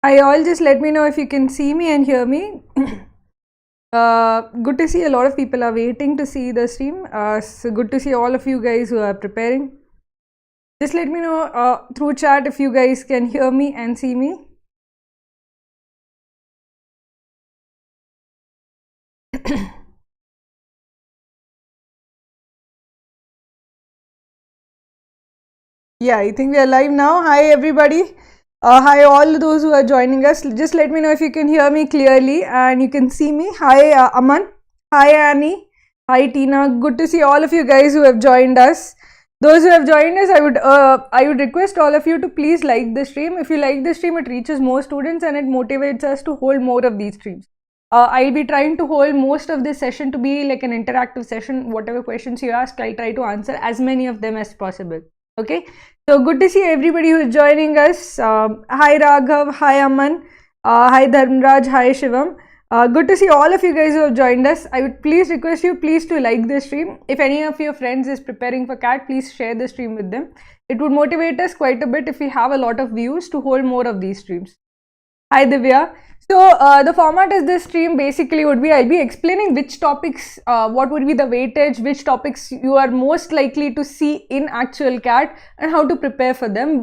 Hi all, just let me know if you can see me and hear me. Good to see a lot of people are waiting to see the stream. So good to see all of you guys who are preparing. Just let me know through chat if you guys can hear me and see me. Yeah, I think we are live now. Hi everybody. Hi all those who are joining us. Just let me know if you can hear me clearly and you can see me. Hi Aman. Hi Annie. Hi Tina. Good to see all of you guys who have joined us. Those who have joined us, I would request all of you to please like the stream. If you like the stream, it reaches more students and it motivates us to hold more of these streams. I'll be trying to hold most of this session to be like an interactive session. Whatever questions you ask, I'll try to answer as many of them as possible. Okay, so good to see everybody who is joining us. Hi Raghav, hi Aman, hi Dharmraj, hi Shivam. Good to see all of you guys who have joined us. I would please request you please to like this stream. If any of your friends is preparing for CAT, please share the stream with them. It would motivate us quite a bit if we have a lot of views to hold more of these streams. Hi Divya. So the format of this stream basically would be, I'll be explaining which topics, what would be the weightage, which topics you are most likely to see in actual CAT and how to prepare for them.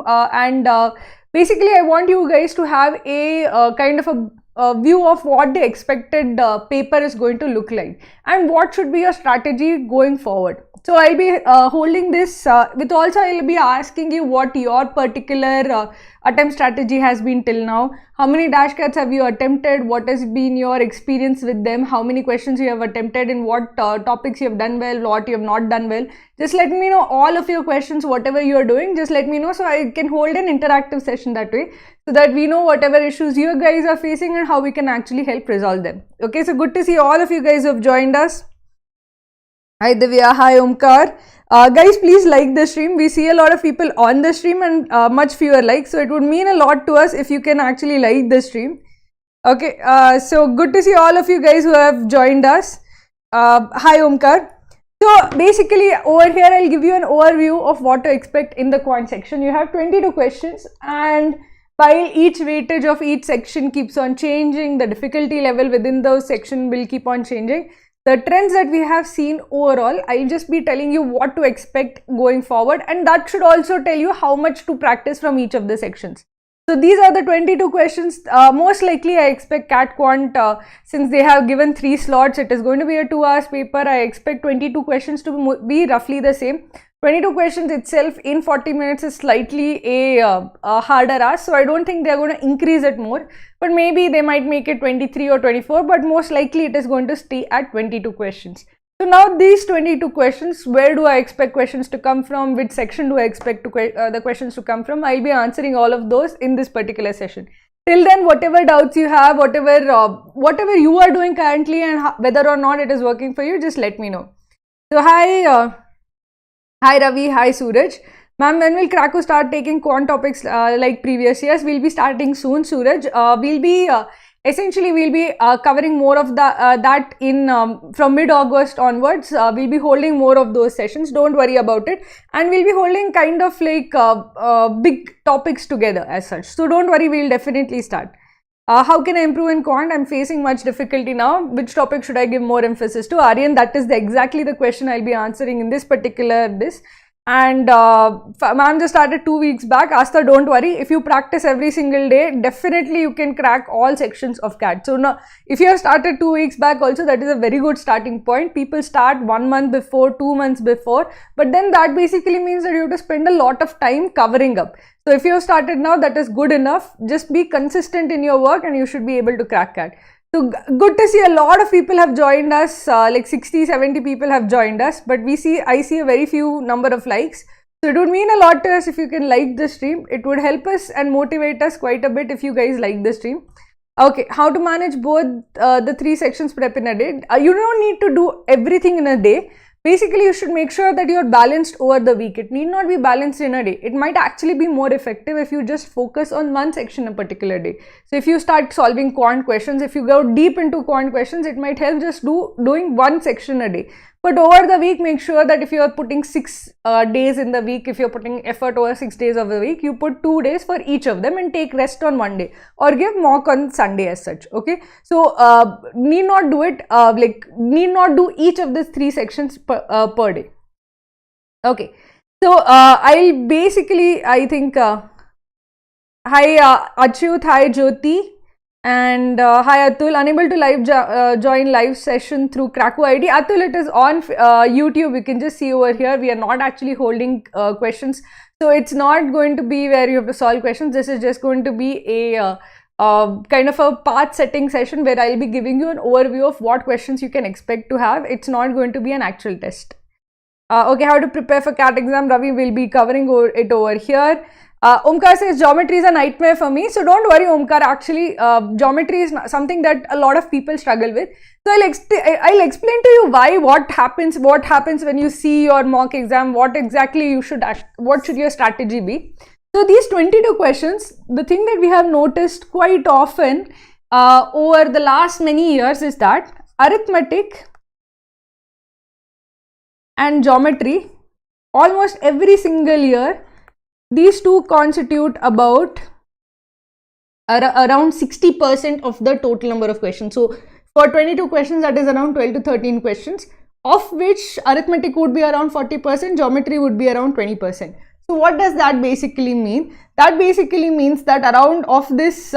Basically I want you guys to have a kind of a view of what the expected paper is going to look like and what should be your strategy going forward. So I'll be holding this with also I'll be asking you what your particular attempt strategy has been till now. How many dash cats have you attempted? What has been your experience with them? How many questions you have attempted? In what topics you have done well, what you have not done well? Just let me know all of your questions, whatever you are doing. Just let me know so I can hold an interactive session that way, so that we know whatever issues you guys are facing and how we can actually help resolve them. Okay, so good to see all of you guys who have joined us. Hi Divya, hi Omkar. Guys, please like the stream. We see a lot of people on the stream and much fewer likes. So it would mean a lot to us if you can actually like the stream. Okay, so good to see all of you guys who have joined us. Hi Omkar. So basically over here I'll give you an overview of what to expect in the quant section. You have 22 questions, and while each weightage of each section keeps on changing, the difficulty level within those section will keep on changing. The trends that we have seen overall, I'll just be telling you what to expect going forward, and that should also tell you how much to practice from each of the sections. So these are the 22 questions. Most likely I expect CAT Quant, since they have given 3 slots, it is going to be a 2 hours paper. I expect 22 questions to be roughly the same. 22 questions itself in 40 minutes is slightly a harder ask, so I don't think they're going to increase it more, but maybe they might make it 23 or 24, but most likely it is going to stay at 22 questions. So now these 22 questions, where do I expect questions to come from? Which section do I expect the questions to come from? I'll be answering all of those in this particular session. Till then, whatever doubts you have, whatever you are doing currently and whether or not it is working for you, just let me know. So hi Ravi, hi Suraj. Ma'am, when will Krakow start taking quant topics like previous years? We'll be starting soon, Suraj. We'll be covering more of that in from mid-August onwards. We'll be holding more of those sessions. Don't worry about it. And we'll be holding kind of like big topics together as such. So don't worry, we'll definitely start. How can I improve in quant? I'm facing much difficulty now. Which topic should I give more emphasis to? Aryan, that is exactly the question I'll be answering in this particular And ma'am just started 2 weeks back. Asta, don't worry. If you practice every single day, definitely you can crack all sections of CAT. So now, if you have started 2 weeks back also, that is a very good starting point. People start 1 month before, 2 months before, but then that basically means that you have to spend a lot of time covering up. So if you have started now, that is good enough. Just be consistent in your work and you should be able to crack CAT. So good to see a lot of people have joined us, like 60-70 people have joined us, but I see a very few number of likes. So it would mean a lot to us if you can like the stream. It would help us and motivate us quite a bit if you guys like the stream. Okay, how to manage both the 3 sections prep in a day? You don't need to do everything in a day. Basically, you should make sure that you're balanced over the week. It need not be balanced in a day. It might actually be more effective if you just focus on one section a particular day. So if you start solving quant questions, if you go deep into quant questions, it might help just doing one section a day. But over the week, make sure that if you are putting 6 days in the week, if you're putting effort over 6 days of the week, you put 2 days for each of them and take rest on one day, or give mock on Sunday as such. Okay, so need not do it need not do each of these 3 sections per day. Okay, so I'll basically, I think hi Achyut, hi Jyoti, and hi Atul. Unable to join live session through Krakow ID. Atul, it is on YouTube. You can just see over here. We are not actually holding questions, so it's not going to be where you have to solve questions. This is just going to be a kind of a path setting session where I'll be giving you an overview of what questions you can expect to have. It's not going to be an actual test. Okay, how to prepare for CAT exam? Ravi will be covering it over here. Omkar says geometry is a nightmare for me. So don't worry, Omkar. Actually, geometry is something that a lot of people struggle with. So I'll explain to you why, what happens when you see your mock exam, what exactly you should what should your strategy be. So these 22 questions, the thing that we have noticed quite often over the last many years is that arithmetic and geometry, almost every single year, these two constitute about around 60% of the total number of questions. So for 22 questions, that is around 12 to 13 questions, of which arithmetic would be around 40%, geometry would be around 20%. So what does that basically mean? That basically means that around of this,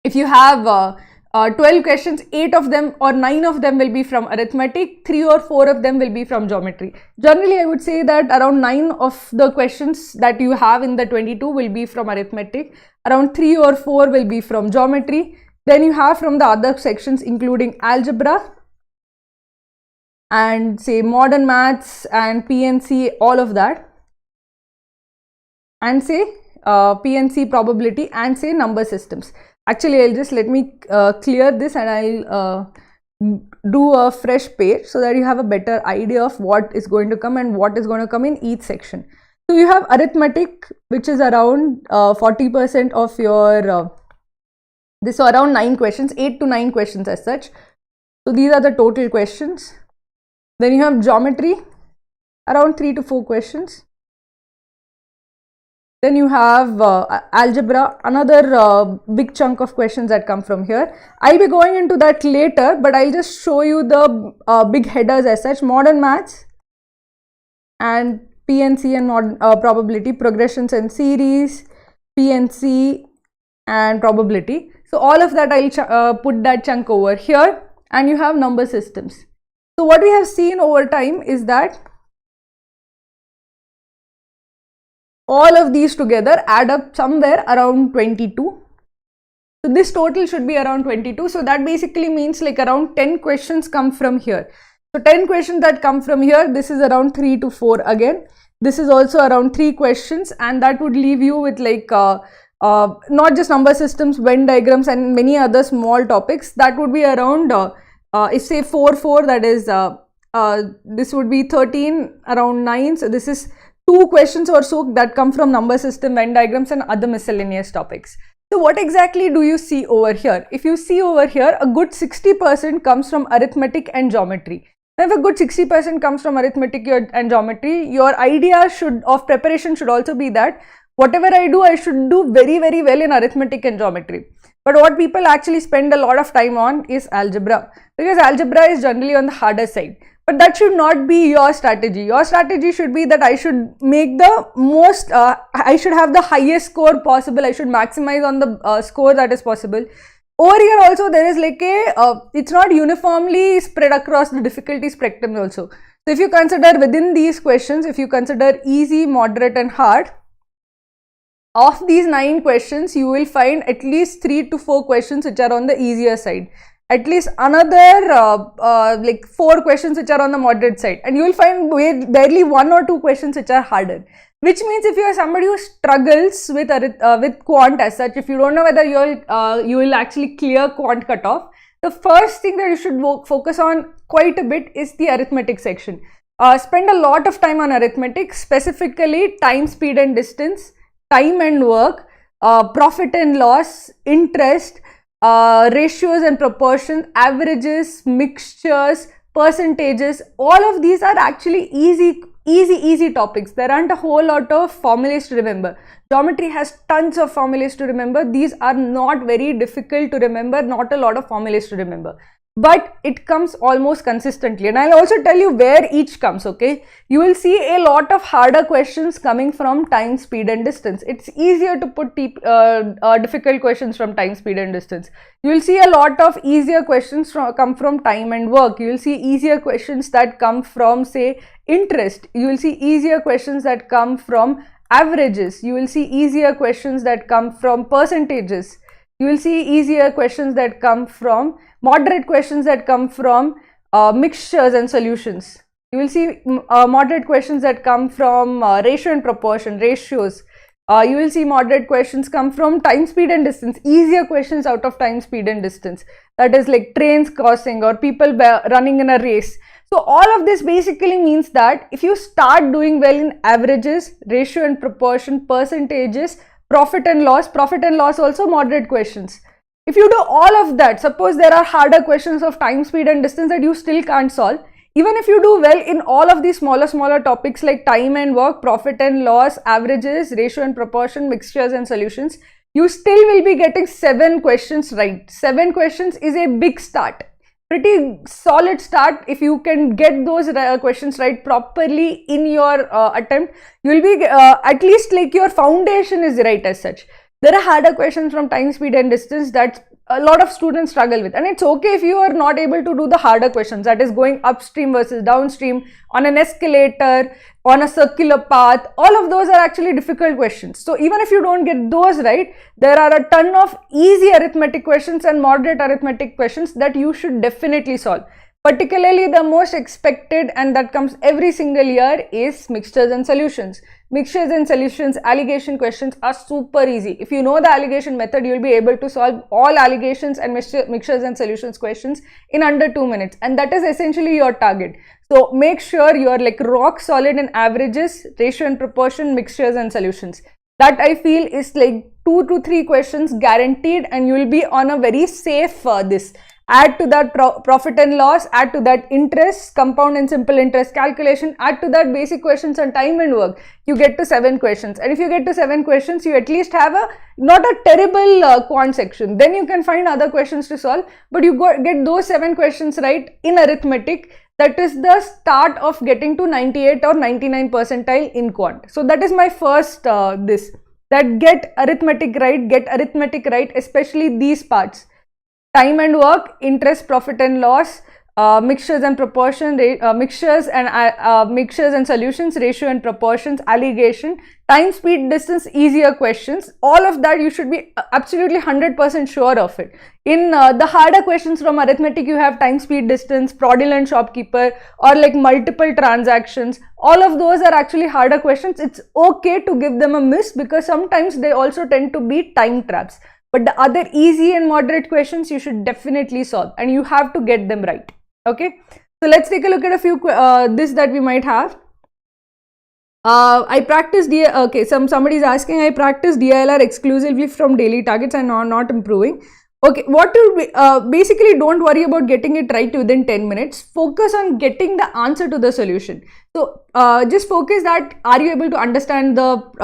if you have 12 questions, 8 of them or 9 of them will be from arithmetic, 3 or 4 of them will be from geometry. Generally, I would say that around 9 of the questions that you have in the 22 will be from arithmetic, around 3 or 4 will be from geometry. Then you have from the other sections including algebra and say modern maths and PNC, all of that, and say PNC probability and say number systems. Actually, I'll just let me clear this and I'll do a fresh page so that you have a better idea of what is going to come and what is going to come in each section. So you have arithmetic, which is around 40% of your this, so around 9 questions, 8 to 9 questions as such. So these are the total questions. Then you have geometry, around 3 to 4 questions. Then you have algebra, another big chunk of questions that come from here. I'll be going into that later, but I'll just show you the big headers as such. Modern maths and PNC and probability, progressions and series, PNC and probability. So all of that I'll put that chunk over here, and you have number systems. So what we have seen over time is that all of these together add up somewhere around 22. So this total should be around 22. So that basically means like around 10 questions come from here. So 10 questions that come from here, this is around 3 to 4 again. This is also around 3 questions, and that would leave you with like not just number systems, Venn diagrams and many other small topics. That would be around if say 4, that is this would be 13, around 9. So this is 2 questions or so that come from number system, Venn diagrams and other miscellaneous topics. So what exactly do you see over here? If you see over here, a good 60% comes from arithmetic and geometry. Now, if a good 60% comes from arithmetic and geometry, your idea of preparation should also be that whatever I do, I should do very, very well in arithmetic and geometry. But what people actually spend a lot of time on is algebra, because algebra is generally on the harder side. But that should not be your strategy. Your strategy should be that I should make the most, I should have the highest score possible. I should maximize on the score that is possible. Over here also there is like it's not uniformly spread across the difficulty spectrum also. So if you consider within these questions, if you consider easy, moderate and hard, of these 9 questions, you will find at least 3 to 4 questions which are on the easier side. At least another like 4 questions which are on the moderate side, and you will find barely 1 or 2 questions which are harder. Which means if you are somebody who struggles with quant as such, if you don't know whether you will actually clear quant cutoff, the first thing that you should focus on quite a bit is the arithmetic section. Spend a lot of time on arithmetic, specifically time, speed and distance, time and work, profit and loss, interest, ratios and proportions, averages, mixtures, percentages. All of these are actually easy topics. There aren't a whole lot of formulas to remember. Geometry has tons of formulas to remember. These are not very difficult to remember, not a lot of formulas to remember. But it comes almost consistently, and I'll also tell you where each comes, okay? You will see a lot of harder questions coming from time, speed and distance. It's easier to put difficult questions from time, speed and distance. You will see a lot of easier questions come from time and work. You will see easier questions that come from, say, interest. You will see easier questions that come from averages. You will see easier questions that come from percentages. You will see easier questions that come from moderate questions that come from mixtures and solutions. You will see moderate questions that come from ratio and proportion, ratios. You will see moderate questions come from time, speed and distance, easier questions out of time, speed and distance. That is like trains crossing or people running in a race. So all of this basically means that if you start doing well in averages, ratio and proportion, percentages, profit and loss also moderate questions. If you do all of that, suppose there are harder questions of time, speed and distance that you still can't solve, even if you do well in all of these smaller topics like time and work, profit and loss, averages, ratio and proportion, mixtures and solutions, you still will be getting 7 questions right. 7 questions is a big start. Pretty solid start. If you can get those questions right properly in your attempt, you will be at least like your foundation is right as such. There are harder questions from time, speed and distance that a lot of students struggle with, and it's okay if you are not able to do the harder questions, that is going upstream versus downstream, on an escalator, on a circular path. All of those are actually difficult questions. So even if you don't get those right, there are a ton of easy arithmetic questions and moderate arithmetic questions that you should definitely solve. Particularly the most expected and that comes every single year is mixtures and solutions. Mixtures and solutions alligation questions are super easy. If you know the alligation method, you will be able to solve all alligations and mixtures and solutions questions in under 2 minutes, and that is essentially your target. So make sure you are like rock solid in averages, ratio and proportion, mixtures and solutions. That I feel is like 2 to 3 questions guaranteed, and you will be on a very safe this. Add to that profit and loss, add to that interest, compound and simple interest calculation, add to that basic questions on time and work, you get to 7 questions. And if you get to 7 questions, you at least have not a terrible quant section. Then you can find other questions to solve, but you get those 7 questions right in arithmetic. That is the start of getting to 98 or 99 percentile in quant. So that is my first that get arithmetic right, especially these parts. Time and work, interest, profit and loss, mixtures and proportion, mixtures and solutions, ratio and proportions, alligation, time, speed, distance, easier questions. All of that you should be absolutely 100% sure of it. In the harder questions from arithmetic, you have time, speed, distance, fraudulent shopkeeper, or like multiple transactions. All of those are actually harder questions. It's okay to give them a miss because sometimes they also tend to be time traps. But the other easy and moderate questions you should definitely solve, and you have to get them right. Okay, so let's take a look at a few this that we might have. I practice okay, somebody is asking, I practice DILR exclusively from daily targets and not improving. Okay, what to basically don't worry about getting it right within 10 minutes. Focus on getting the answer to the solution. So just focus that are you able to understand the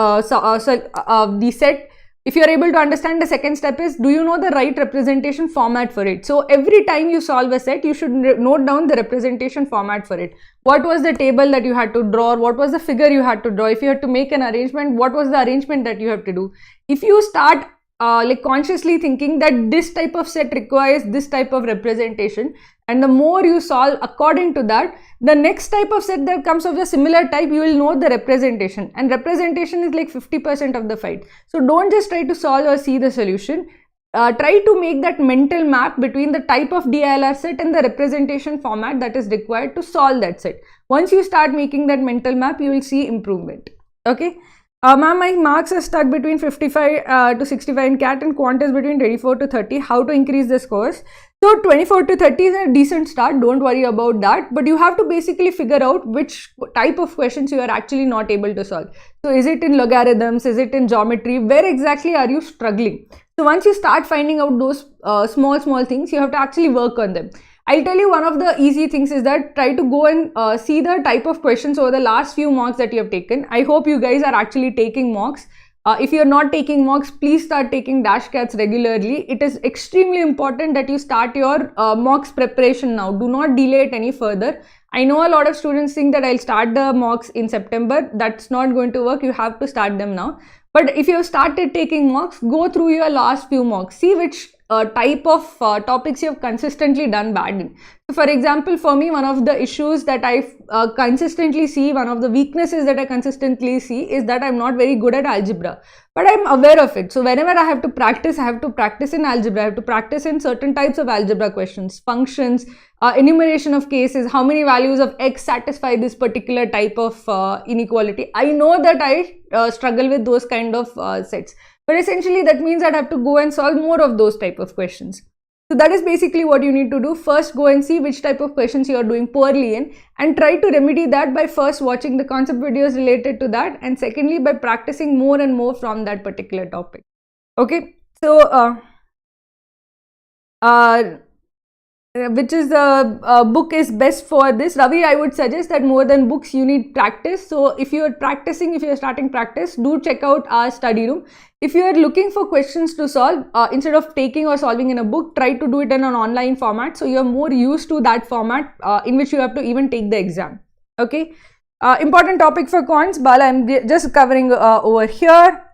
set. If you are able to understand, the second step is, do you know the right representation format for it? So every time you solve a set, you should note down the representation format for it. What was the table that you had to draw? What was the figure you had to draw? If you had to make an arrangement, what was the arrangement that you have to do? If you start like consciously thinking that this type of set requires this type of representation, and the more you solve according to that, the next type of set that comes of the similar type, you will know the representation, and representation is like 50% of the fight. So don't just try to solve or see the solution. Try to make that mental map between the type of DILR set and the representation format that is required to solve that set. Once you start making that mental map, you will see improvement. Okay. Ma'am, my marks are stuck between 55 to 65 in CAT and quant is between 24 to 30. How to increase the scores? So 24 to 30 is a decent start. Don't worry about that. But you have to basically figure out which type of questions you are actually not able to solve. So is it in logarithms? Is it in geometry? Where exactly are you struggling? So once you start finding out those small things, you have to actually work on them. I'll tell you one of the easy things is that try to go and see the type of questions over the last few mocks that you have taken. I hope you guys are actually taking mocks. If you're not taking mocks, please start taking dash cats regularly. It is extremely important that you start your mocks preparation now. Do not delay it any further. I know a lot of students think that I'll start the mocks in September. That's not going to work. You have to start them now. But if you have started taking mocks, go through your last few mocks. See which type of topics you have consistently done bad in. So for example, for me, one of the issues that I consistently see, one of the weaknesses that I consistently see is that I'm not very good at algebra. But I'm aware of it. So whenever I have to practice in algebra. I have to practice in certain types of algebra questions, functions, enumeration of cases, how many values of x satisfy this particular type of inequality. I know that I struggle with those kind of sets. But essentially that means that I have to go and solve more of those type of questions. So that is basically what you need to do. First, go and see which type of questions you are doing poorly in and try to remedy that by first watching the concept videos related to that, and secondly by practicing more and more from that particular topic. Okay, so which is the book is best for this? Ravi, I would suggest that more than books you need practice. So if you are practicing, if you are starting practice, do check out our study room. If you are looking for questions to solve, instead of taking or solving in a book, try to do it in an online format. So you are more used to that format in which you have to even take the exam. Okay. Important topic for quants. Bala, I'm just covering over here.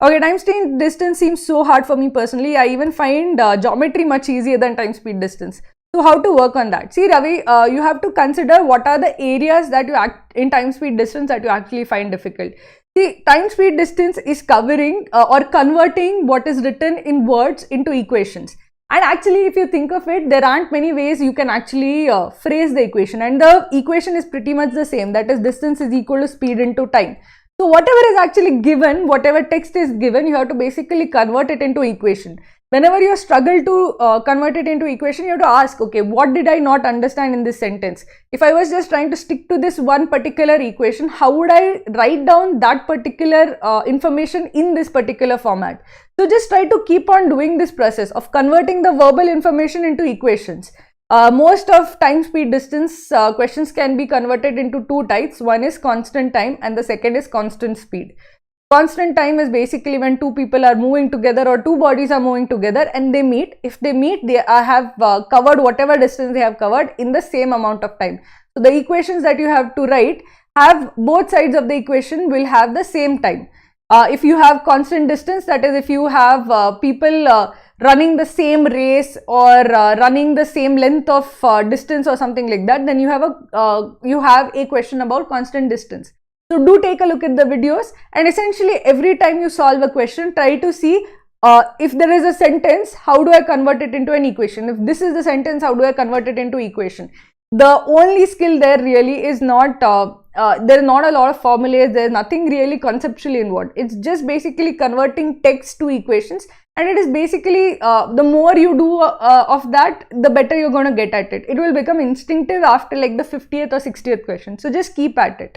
Okay, time speed distance seems so hard for me personally. I even find geometry much easier than time speed distance. So how to work on that? See, Ravi, you have to consider what are the areas that you in time speed distance that you actually find difficult. See, time speed distance is covering or converting what is written in words into equations. And actually, if you think of it, there aren't many ways you can actually phrase the equation. And the equation is pretty much the same. That is, distance is equal to speed into time. So whatever is actually given, whatever text is given, you have to basically convert it into equation. Whenever you struggle to convert it into equation, you have to ask, okay, what did I not understand in this sentence? If I was just trying to stick to this one particular equation, how would I write down that particular information in this particular format? So just try to keep on doing this process of converting the verbal information into equations. Most of time speed distance questions can be converted into two types. One is constant time and the second is constant speed. Constant time is basically when two people are moving together or two bodies are moving together and they meet. If they meet, they have covered whatever distance they have covered in the same amount of time. So the equations that you have to write have both sides of the equation will have the same time. If you have constant distance, that is if you have people running the same race or running the same length of distance or something like that, then you have a question about constant distance. So do take a look at the videos, and essentially every time you solve a question, try to see if there is a sentence, how do I convert it into an equation? If this is the sentence, how do I convert it into equation? The only skill there really is not, there are not a lot of formulas, there is nothing really conceptually involved. It's just basically converting text to equations, and it is basically the more you do of that, the better you're going to get at it. It will become instinctive after like the 50th or 60th question. So just keep at it.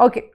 Okay.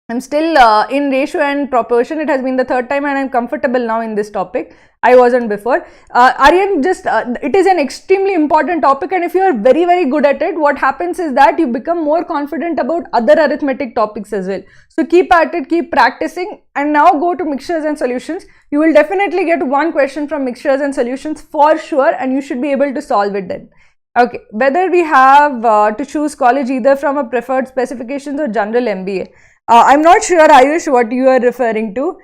I'm still in ratio and proportion. It has been the third time and I'm comfortable now in this topic. I wasn't before. Aryan, just it is an extremely important topic, and if you are very, very good at it, what happens is that you become more confident about other arithmetic topics as well. So keep at it, keep practicing, and now go to mixtures and solutions. You will definitely get one question from mixtures and solutions for sure, and you should be able to solve it then. Okay, whether we have to choose college either from a preferred specifications or general MBA. I'm not sure, Ayush, what you are referring to.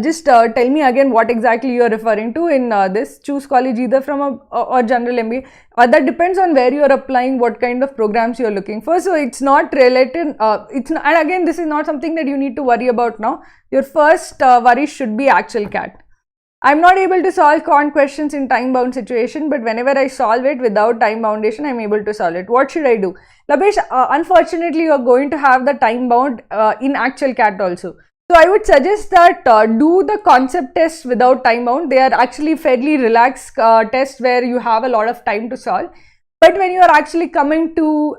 Just tell me again what exactly you are referring to in this. Choose college either from a or general MBA. That depends on where you are applying, what kind of programs you are looking for. So it's not related. And again, this is not something that you need to worry about now. Your first worry should be actual CAT. I'm not able to solve Quant questions in time-bound situation, but whenever I solve it without time boundation, I'm able to solve it. What should I do? Labesh, unfortunately, you are going to have the time-bound in actual CAT also. So I would suggest that do the concept test without time-bound. They are actually fairly relaxed tests where you have a lot of time to solve. But when you are actually coming to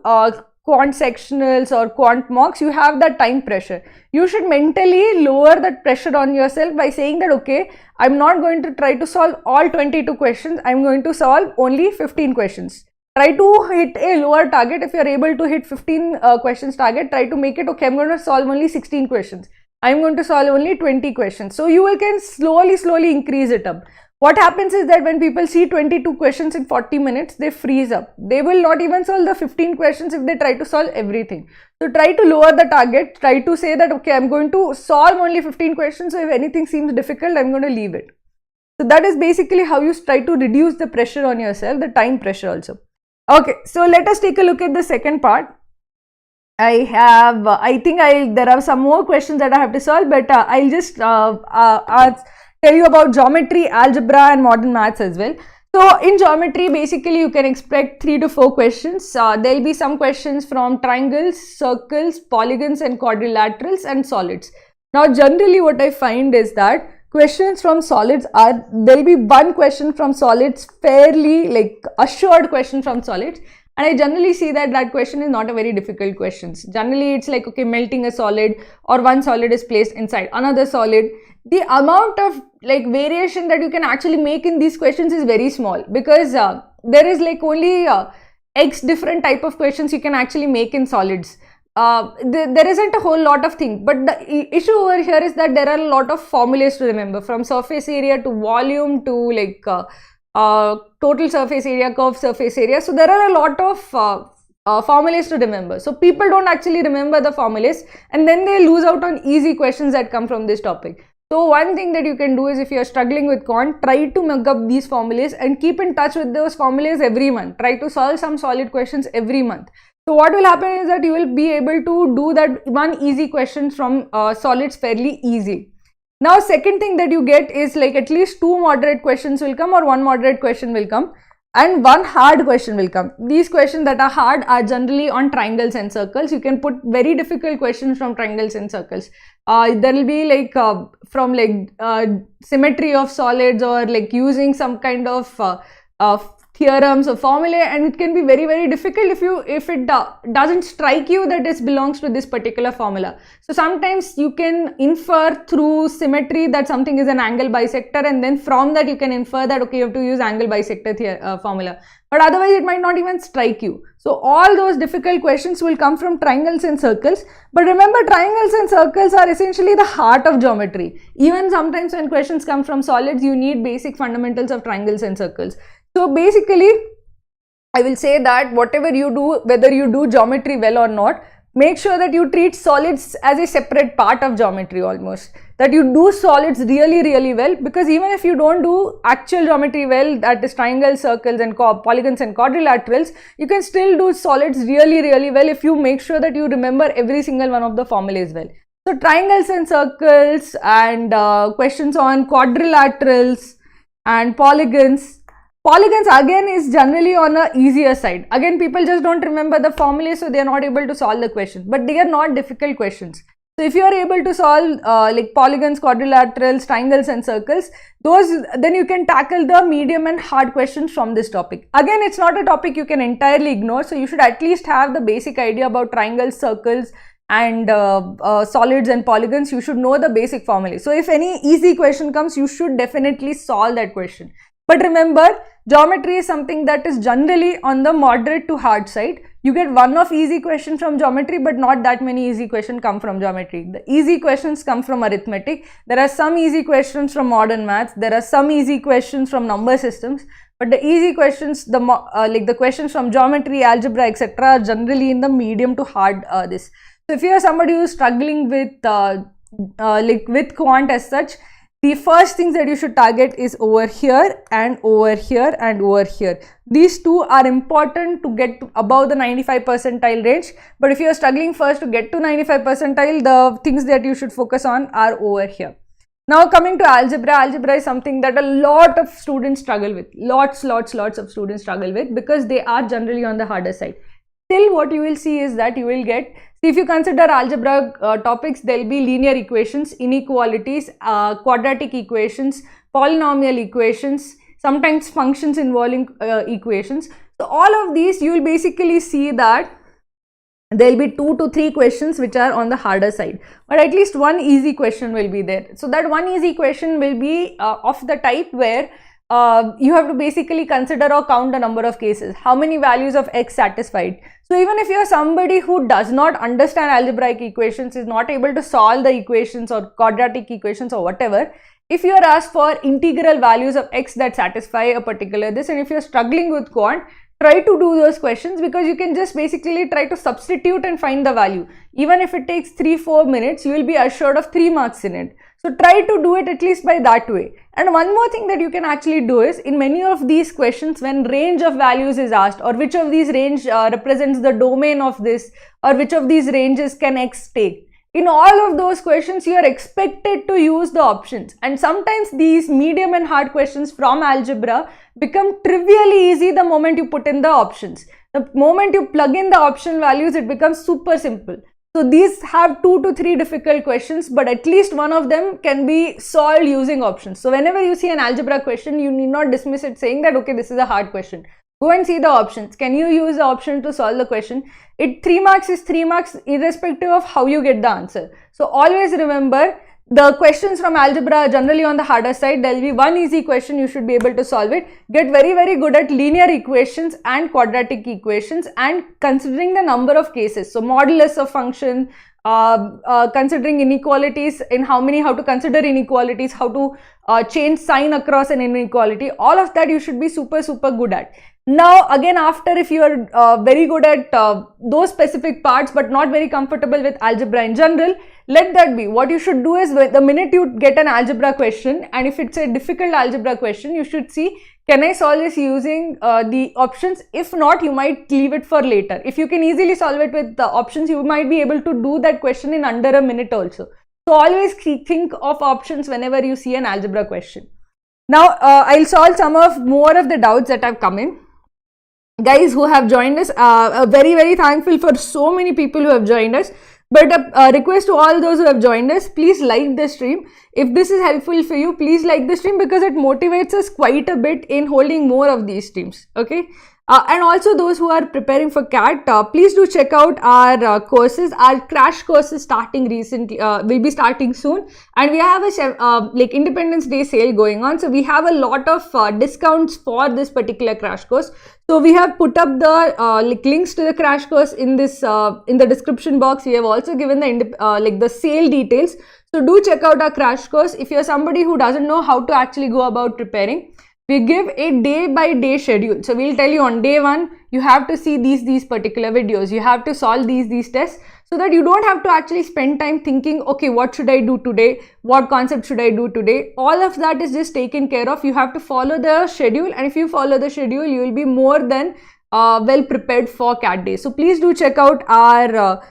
quant sectionals or quant mocks, you have that time pressure. You should mentally lower that pressure on yourself by saying that, okay, I'm not going to try to solve all 22 questions, I'm going to solve only 15 questions. Try to hit a lower target. If you are able to hit 15 questions target, try to make it, okay, I'm going to solve only 16 questions. I'm going to solve only 20 questions. So you can slowly increase it up. What happens is that when people see 22 questions in 40 minutes, they freeze up. They will not even solve the 15 questions if they try to solve everything. So try to lower the target. Try to say that, okay, I'm going to solve only 15 questions. So if anything seems difficult, I'm going to leave it. So that is basically how you try to reduce the pressure on yourself, the time pressure also. Okay, so let us take a look at the second part. There are some more questions that I have to solve, but I'll just tell you about geometry, algebra and modern maths as well. So in geometry, basically you can expect 3 to 4 questions. There'll be some questions from triangles, circles, polygons and quadrilaterals and solids. Now generally what I find is that questions from solids there'll be one question from solids, fairly like assured question from solids. And I generally see that that question is not a very difficult question. Generally, it's like, okay, melting a solid or one solid is placed inside another solid. The amount of like variation that you can actually make in these questions is very small, because there is like only X different type of questions you can actually make in solids. There isn't a whole lot of things, but the issue over here is that there are a lot of formulas to remember, from surface area to volume to like total surface area, curved surface area. So there are a lot of formulas to remember. So people don't actually remember the formulas, and then they lose out on easy questions that come from this topic. So one thing that you can do is, if you are struggling with quant, try to mug up these formulas and keep in touch with those formulas every month. Try to solve some solid questions every month. So what will happen is that you will be able to do that one easy question from solids fairly easy. Now second thing that you get is like at least 2 moderate questions will come, or 1 moderate question will come, and 1 hard question will come. These questions that are hard are generally on triangles and circles. You can put very difficult questions from triangles and circles. There will be like from like symmetry of solids, or like using some kind of theorems or formulae, and it can be very difficult if it doesn't strike you that it belongs to this particular formula. So sometimes you can infer through symmetry that something is an angle bisector, and then from that you can infer that, okay, you have to use angle bisector formula, but otherwise it might not even strike you. So all those difficult questions will come from triangles and circles. But remember, triangles and circles are essentially the heart of geometry. Even sometimes when questions come from solids, you need basic fundamentals of triangles and circles. So basically, I will say that whatever you do, whether you do geometry well or not, make sure that you treat solids as a separate part of geometry almost. That you do solids really well, because even if you don't do actual geometry well, that is triangles, circles and polygons and quadrilaterals, you can still do solids really well if you make sure that you remember every single one of the formulas well. So triangles and circles and questions on quadrilaterals and polygons. Polygons again is generally on a easier side. Again, people just don't remember the formula, so they are not able to solve the question, but they are not difficult questions. So if you are able to solve like polygons, quadrilaterals, triangles and circles, then you can tackle the medium and hard questions from this topic. Again, it's not a topic you can entirely ignore, so you should at least have the basic idea about triangles, circles and solids and polygons. You should know the basic formula. So if any easy question comes, you should definitely solve that question. But remember, geometry is something that is generally on the moderate to hard side. You get one of easy questions from geometry, but not that many easy questions come from geometry. The easy questions come from arithmetic. There are some easy questions from modern maths. There are some easy questions from number systems. But the easy questions, like the questions from geometry, algebra, etc., are generally in the medium to hard this. So if you are somebody who is struggling with like with quant as such, the first things that you should target is over here and over here and over here. These two are important to get to above the 95 percentile range. But if you are struggling first to get to 95 percentile, the things that you should focus on are over here. Now coming to algebra, algebra is something that a lot of students struggle with. Lots of students struggle with, because they are generally on the harder side. Still, what you will see is that you will get, if you consider algebra topics, there will be linear equations, inequalities, quadratic equations, polynomial equations, sometimes functions involving equations. So all of these you will basically see that there will be 2 to 3 questions which are on the harder side, but at least one easy question will be there. So that one easy question will be of the type where you have to basically consider or count the number of cases, how many values of x satisfied. So even if you are somebody who does not understand algebraic equations, is not able to solve the equations or quadratic equations or whatever, if you are asked for integral values of x that satisfy a particular this, and if you are struggling with quant, try to do those questions, because you can just basically try to substitute and find the value. Even if it takes 3-4 minutes, you will be assured of 3 marks in it. So try to do it at least by that way. And one more thing that you can actually do is, in many of these questions, when range of values is asked, or which of these range represents the domain of this, or which of these ranges can x take, in all of those questions, you are expected to use the options. And sometimes these medium and hard questions from algebra become trivially easy the moment you put in the options. The moment you plug in the option values, it becomes super simple. So these have 2 to 3 difficult questions, but at least one of them can be solved using options. So whenever you see an algebra question, you need not dismiss it saying that, okay, this is a hard question. Go and see the options. Can you use the option to solve the question? 3 marks is 3 marks irrespective of how you get the answer. So always remember, the questions from algebra are generally on the harder side. There will be one easy question, you should be able to solve it. Get very good at linear equations and quadratic equations, and considering the number of cases. So modulus of function, considering inequalities, in how to consider inequalities, how to change sign across an inequality, all of that you should be super good at. Now again, after, if you are very good at those specific parts but not very comfortable with algebra in general, let that be. What you should do is, the minute you get an algebra question, and if it's a difficult algebra question, you should see, can I solve this using the options? If not, you might leave it for later. If you can easily solve it with the options, you might be able to do that question in under a minute also. So always think of options whenever you see an algebra question. Now I'll solve some of more of the doubts that have come in. Guys who have joined us, very thankful for so many people who have joined us. But a request to all those who have joined us, please like the stream. If this is helpful for you, please like the stream, because it motivates us quite a bit in holding more of these streams. Okay. And also those who are preparing for CAT, please do check out our courses. Our crash course is starting recently, will be starting soon, and we have a like Independence Day sale going on. So we have a lot of discounts for this particular crash course. So we have put up the links to the crash course in this in the description box. We have also given the the sale details. So do check out our crash course. If you're somebody who doesn't know how to actually go about preparing, we give a day-by-day schedule. So we'll tell you, on day 1, you have to see these particular videos. You have to solve these tests, so that you don't have to actually spend time thinking, okay, what should I do today? What concept should I do today? All of that is just taken care of. You have to follow the schedule, and if you follow the schedule, you will be more than well prepared for CAT day. So please do check out our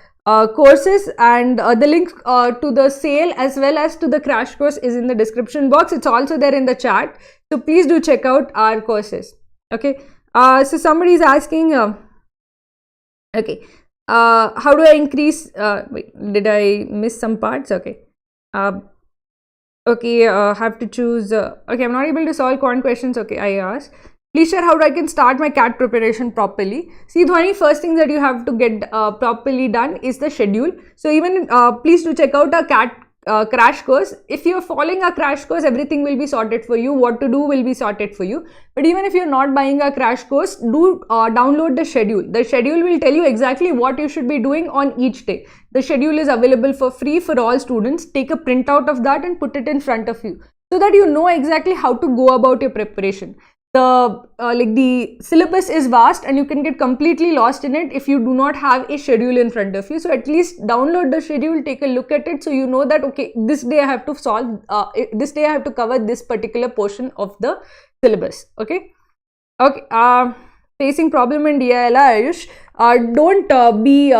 courses, and the link to the sale as well as to the crash course is in the description box. It's also there in the chat. So please do check out our courses. Okay. So somebody is asking, okay, how do I increase, wait, did I miss some parts? Okay. Okay, have to choose, okay, I'm not able to solve quant questions. Okay, I asked. Please share how I can start my CAT preparation properly. See, the only first thing that you have to get properly done is the schedule. So even please do check out our CAT crash course. If you're following a crash course, everything will be sorted for you. What to do will be sorted for you. But even if you're not buying a crash course, do download the schedule. The schedule will tell you exactly what you should be doing on each day. The schedule is available for free for all students. Take a printout of that and put it in front of you, so that you know exactly how to go about your preparation. The syllabus is vast, and you can get completely lost in it if you do not have a schedule in front of you. So at least download the schedule, take a look at it, so you know that, okay, this day I have to solve, this day I have to cover this particular portion of the syllabus. Okay. Okay. Facing problem in DILR, Ayush, don't be,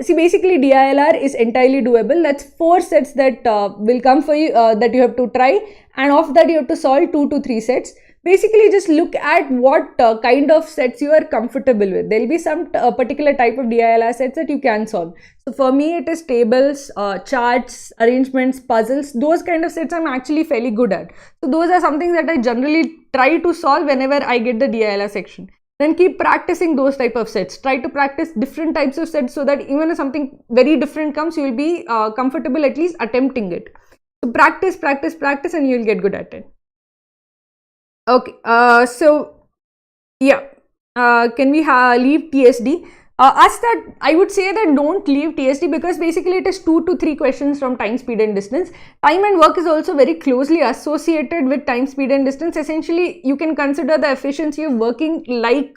see, basically DILR is entirely doable. That's 4 sets that will come for you, that you have to try, and of that you have to solve 2 to 3 sets. Basically, just look at what kind of sets you are comfortable with. There will be some particular type of DILR sets that you can solve. So for me, it is tables, charts, arrangements, puzzles. Those kind of sets I'm actually fairly good at. So those are something that I generally try to solve whenever I get the DILR section. then keep practicing those type of sets. Try to practice different types of sets so that even if something very different comes, you will be comfortable at least attempting it. So practice, practice, practice, and you will get good at it. Okay, so yeah, can we leave TSD? As that, I would say that don't leave TSD, because basically it is 2 to 3 questions from time, speed and distance. Time and work is also very closely associated with time, speed and distance. Essentially, you can consider the efficiency of working like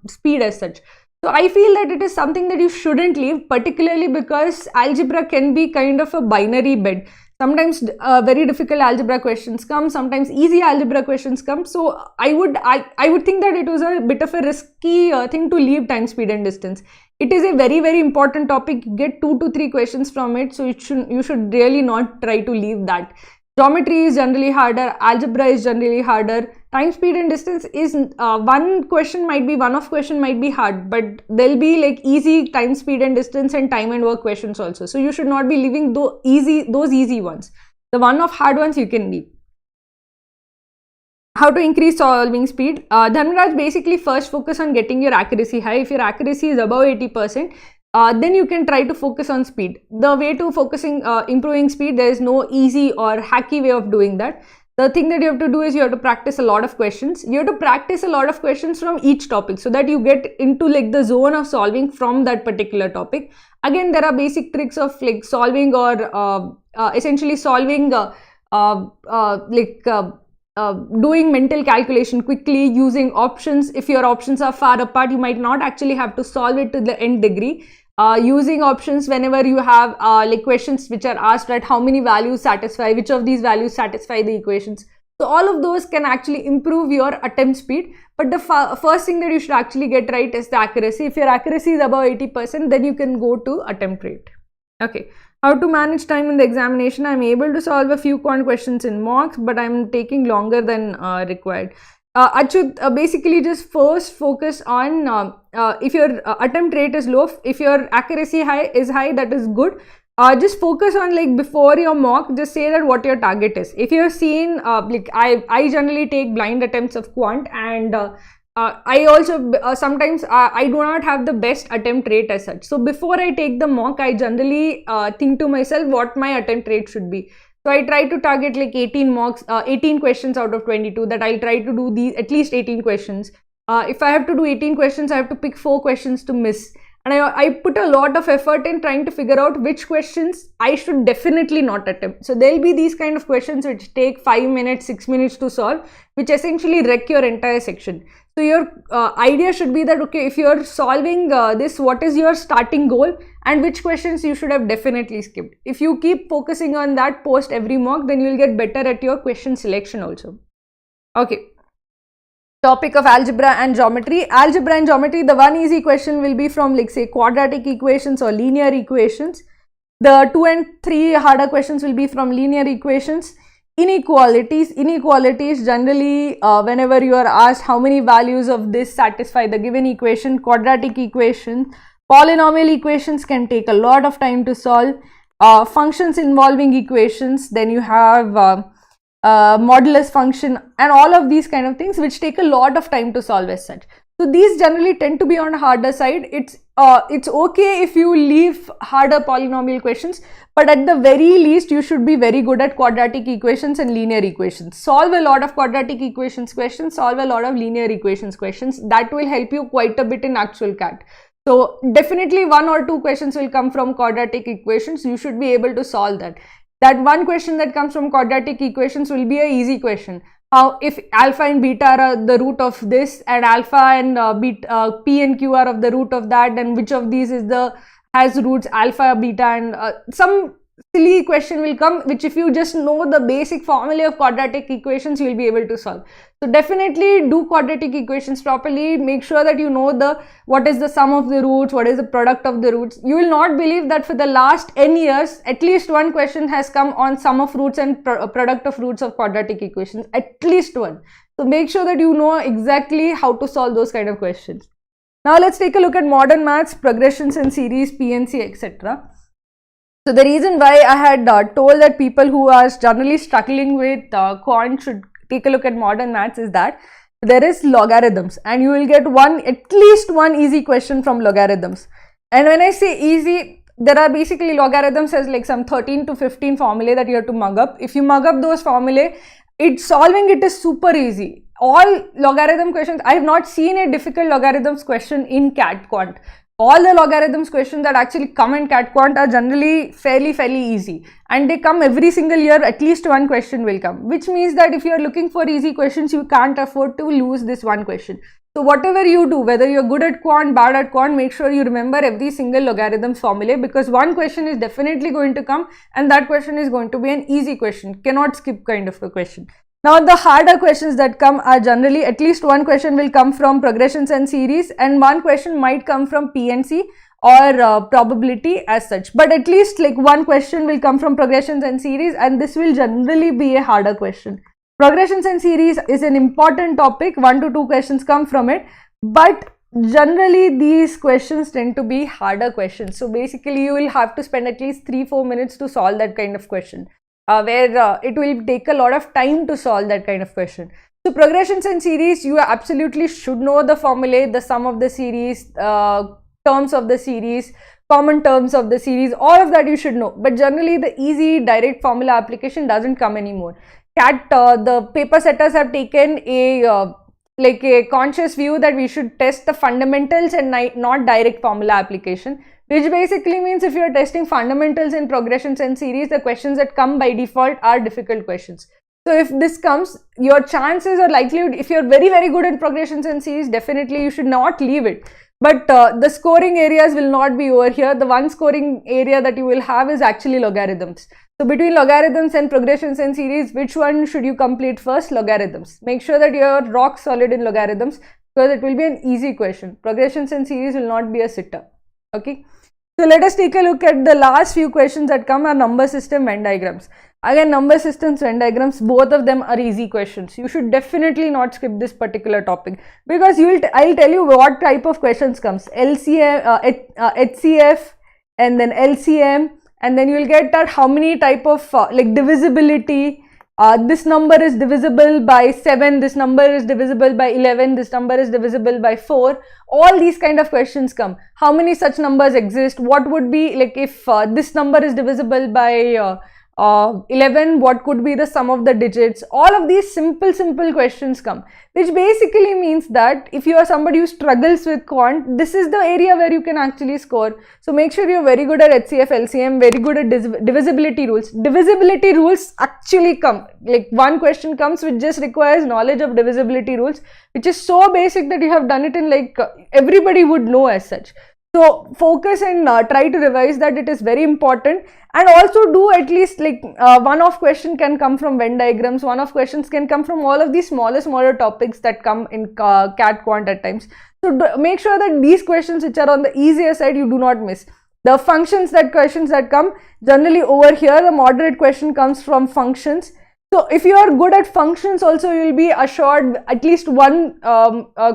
speed as such. So I feel that it is something that you shouldn't leave, particularly because algebra can be kind of a binary bed. Sometimes very difficult algebra questions come, sometimes easy algebra questions come. So I would think that it was a bit of a risky thing to leave time, speed and distance. It is a very, very important topic. You get 2 to 3 questions from it, so you should really not try to leave that. Geometry is generally harder, algebra is generally harder. Time, speed and distance is one question might be hard, but there'll be like easy time, speed and distance and time and work questions also. So you should not be leaving those easy ones. The one of hard ones you can leave. How to increase solving speed? Dharmaraj, basically first focus on getting your accuracy high. If your accuracy is above 80%, then you can try to focus on speed. The way to improving speed, there is no easy or hacky way of doing that. The thing that you have to do is you have to practice a lot of questions. You have to practice a lot of questions from each topic so that you get into like the zone of solving from that particular topic. Again, there are basic tricks of like solving or essentially solving doing mental calculation quickly using options. If your options are far apart, you might not actually have to solve it to the nth degree. Using options whenever you have like questions which are asked at how many values satisfy, which of these values satisfy the equations. So all of those can actually improve your attempt speed. But the first thing that you should actually get right is the accuracy. If your accuracy is above 80%, then you can go to attempt rate. Okay. How to manage time in the examination? I'm able to solve a few quant questions in mocks, but I'm taking longer than required. Achut, basically just first focus on if your attempt rate is low, if your accuracy is high, that is good. Just focus on like before your mock, just say that what your target is. If you're seen, like I generally take blind attempts of quant, and I also sometimes I do not have the best attempt rate as such. So before I take the mock, I generally think to myself what my attempt rate should be. So I try to target like 18 questions out of 22, that I'll try to do these at least 18 questions. If I have to do 18 questions, I have to pick 4 questions to miss. And I put a lot of effort in trying to figure out which questions I should definitely not attempt. So there'll be these kind of questions which take 5 minutes, 6 minutes to solve, which essentially wreck your entire section. So your idea should be that, okay, if you're solving this, what is your starting goal and which questions you should have definitely skipped. If you keep focusing on that post every mock, then you'll get better at your question selection also. Okay. Topic of algebra and geometry. Algebra and geometry, the one easy question will be from like say quadratic equations or linear equations. The 2 and 3 harder questions will be from linear equations. Inequalities generally whenever you are asked how many values of this satisfy the given equation. Quadratic equation, polynomial equations can take a lot of time to solve. Functions involving equations, then you have modulus function and all of these kind of things which take a lot of time to solve as such. So these generally tend to be on the harder side. It's okay if you leave harder polynomial questions, but at the very least you should be very good at quadratic equations and linear equations. Solve a lot of quadratic equations questions, solve a lot of linear equations questions. That will help you quite a bit in actual CAT. So definitely 1 or 2 questions will come from quadratic equations. You should be able to solve that. That one question that comes from quadratic equations will be an easy question. How if alpha and beta are the root of this, and alpha and p and q are of the root of that, and which of these has roots alpha, beta, and some silly question will come, which if you just know the basic formula of quadratic equations, you will be able to solve. So definitely do quadratic equations properly. Make sure that you know what is the sum of the roots, what is the product of the roots. You will not believe that for the last n years, at least one question has come on sum of roots and product of roots of quadratic equations, at least one. So make sure that you know exactly how to solve those kind of questions. Now let's take a look at modern maths, progressions in series, PNC, etc. So the reason why I had told that people who are generally struggling with quant should take a look at modern maths is that there is logarithms, and you will get at least one easy question from logarithms. And when I say easy, there are basically logarithms as like some 13 to 15 formulae that you have to mug up. If you mug up those formulae, solving it is super easy. All logarithm questions, I have not seen a difficult logarithms question in CAT Quant. All the logarithms questions that actually come in CAT Quant are generally fairly easy, and they come every single year. At least one question will come, which means that if you are looking for easy questions, you can't afford to lose this one question. So whatever you do, whether you're good at quant, bad at quant, make sure you remember every single logarithm formula, because one question is definitely going to come, and that question is going to be an easy question, cannot skip kind of a question. Now the harder questions that come are generally, at least one question will come from progressions and series, and one question might come from PNC or probability as such. But at least like one question will come from progressions and series, and this will generally be a harder question. Progressions and series is an important topic, 1 to 2 questions come from it, but generally these questions tend to be harder questions. So basically you will have to spend at least 3-4 minutes to solve that kind of question, where it will take a lot of time to solve that kind of question. So progressions and series, you absolutely should know the formulae, the sum of the series, terms of the series, common terms of the series, all of that you should know. But generally the easy direct formula application doesn't come anymore. The paper setters have taken a like a conscious view that we should test the fundamentals and not direct formula application, which basically means if you are testing fundamentals in progressions and series, the questions that come by default are difficult questions. So if this comes, your chances or likelihood, if you're very good in progressions and series, definitely you should not leave it. But the scoring areas will not be over here. The one scoring area that you will have is actually logarithms. So between logarithms and progressions and series, which one should you complete first? Logarithms. Make sure that you are rock solid in logarithms, because it will be an easy question. Progressions and series will not be a sitter. Okay. So let us take a look at the last few questions that come are number system, Venn diagrams. Again, number systems, Venn diagrams, both of them are easy questions. You should definitely not skip this particular topic, because I'll tell you what type of questions comes. LCM, HCF, and then LCM, and then you will get that how many type of like divisibility. This number is divisible by 7, this number is divisible by 11, this number is divisible by 4. All these kind of questions come. How many such numbers exist? What would be like if this number is divisible by 11, what could be the sum of the digits? All of these simple questions come, which basically means that if you are somebody who struggles with quant, this is the area where you can actually score. So make sure you're very good at HCF, LCM, very good at divisibility rules. Divisibility rules actually come, like one question comes which just requires knowledge of divisibility rules, which is so basic that you have done it in like everybody would know as such. So focus and try to revise that, it is very important. And also do at least like one-off question can come from Venn diagrams, one-off questions can come from all of these smaller topics that come in CAT Quant at times. So make sure that these questions which are on the easier side you do not miss. The functions, that questions that come generally over here, the moderate question comes from functions. So if you are good at functions also, you will be assured at least one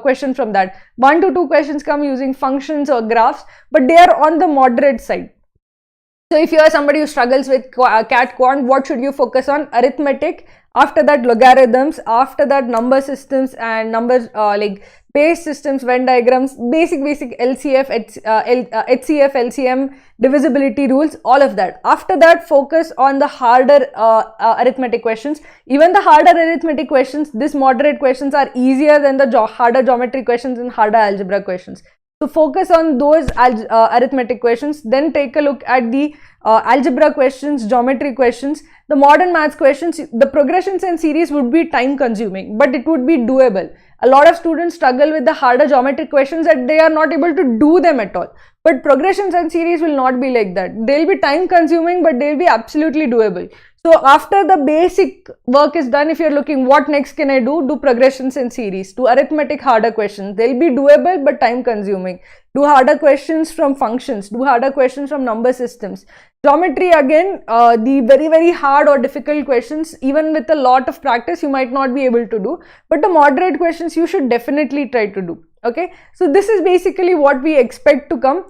question from that. 1 to 2 questions come using functions or graphs, but they are on the moderate side. So if you are somebody who struggles with CAT Quant, what should you focus on? Arithmetic, after that logarithms, after that number systems and numbers like base systems, Venn diagrams, basic LCF, HCF, LCM, divisibility rules, all of that. After that, focus on the harder arithmetic questions. Even the harder arithmetic questions, these moderate questions are easier than the harder geometry questions and harder algebra questions. So focus on those arithmetic questions, then take a look at the algebra questions, geometry questions, the modern maths questions. The progressions and series would be time consuming, but it would be doable. A lot of students struggle with the harder geometric questions that they are not able to do them at all. But progressions and series will not be like that. They'll be time consuming, but they'll be absolutely doable. So after the basic work is done, if you're looking what next can I do, do progressions and series, do arithmetic harder questions. They'll be doable but time consuming. Do harder questions from functions, do harder questions from number systems. Geometry again, the very hard or difficult questions, even with a lot of practice you might not be able to do, but the moderate questions you should definitely try to do. Okay, so this is basically what we expect to come.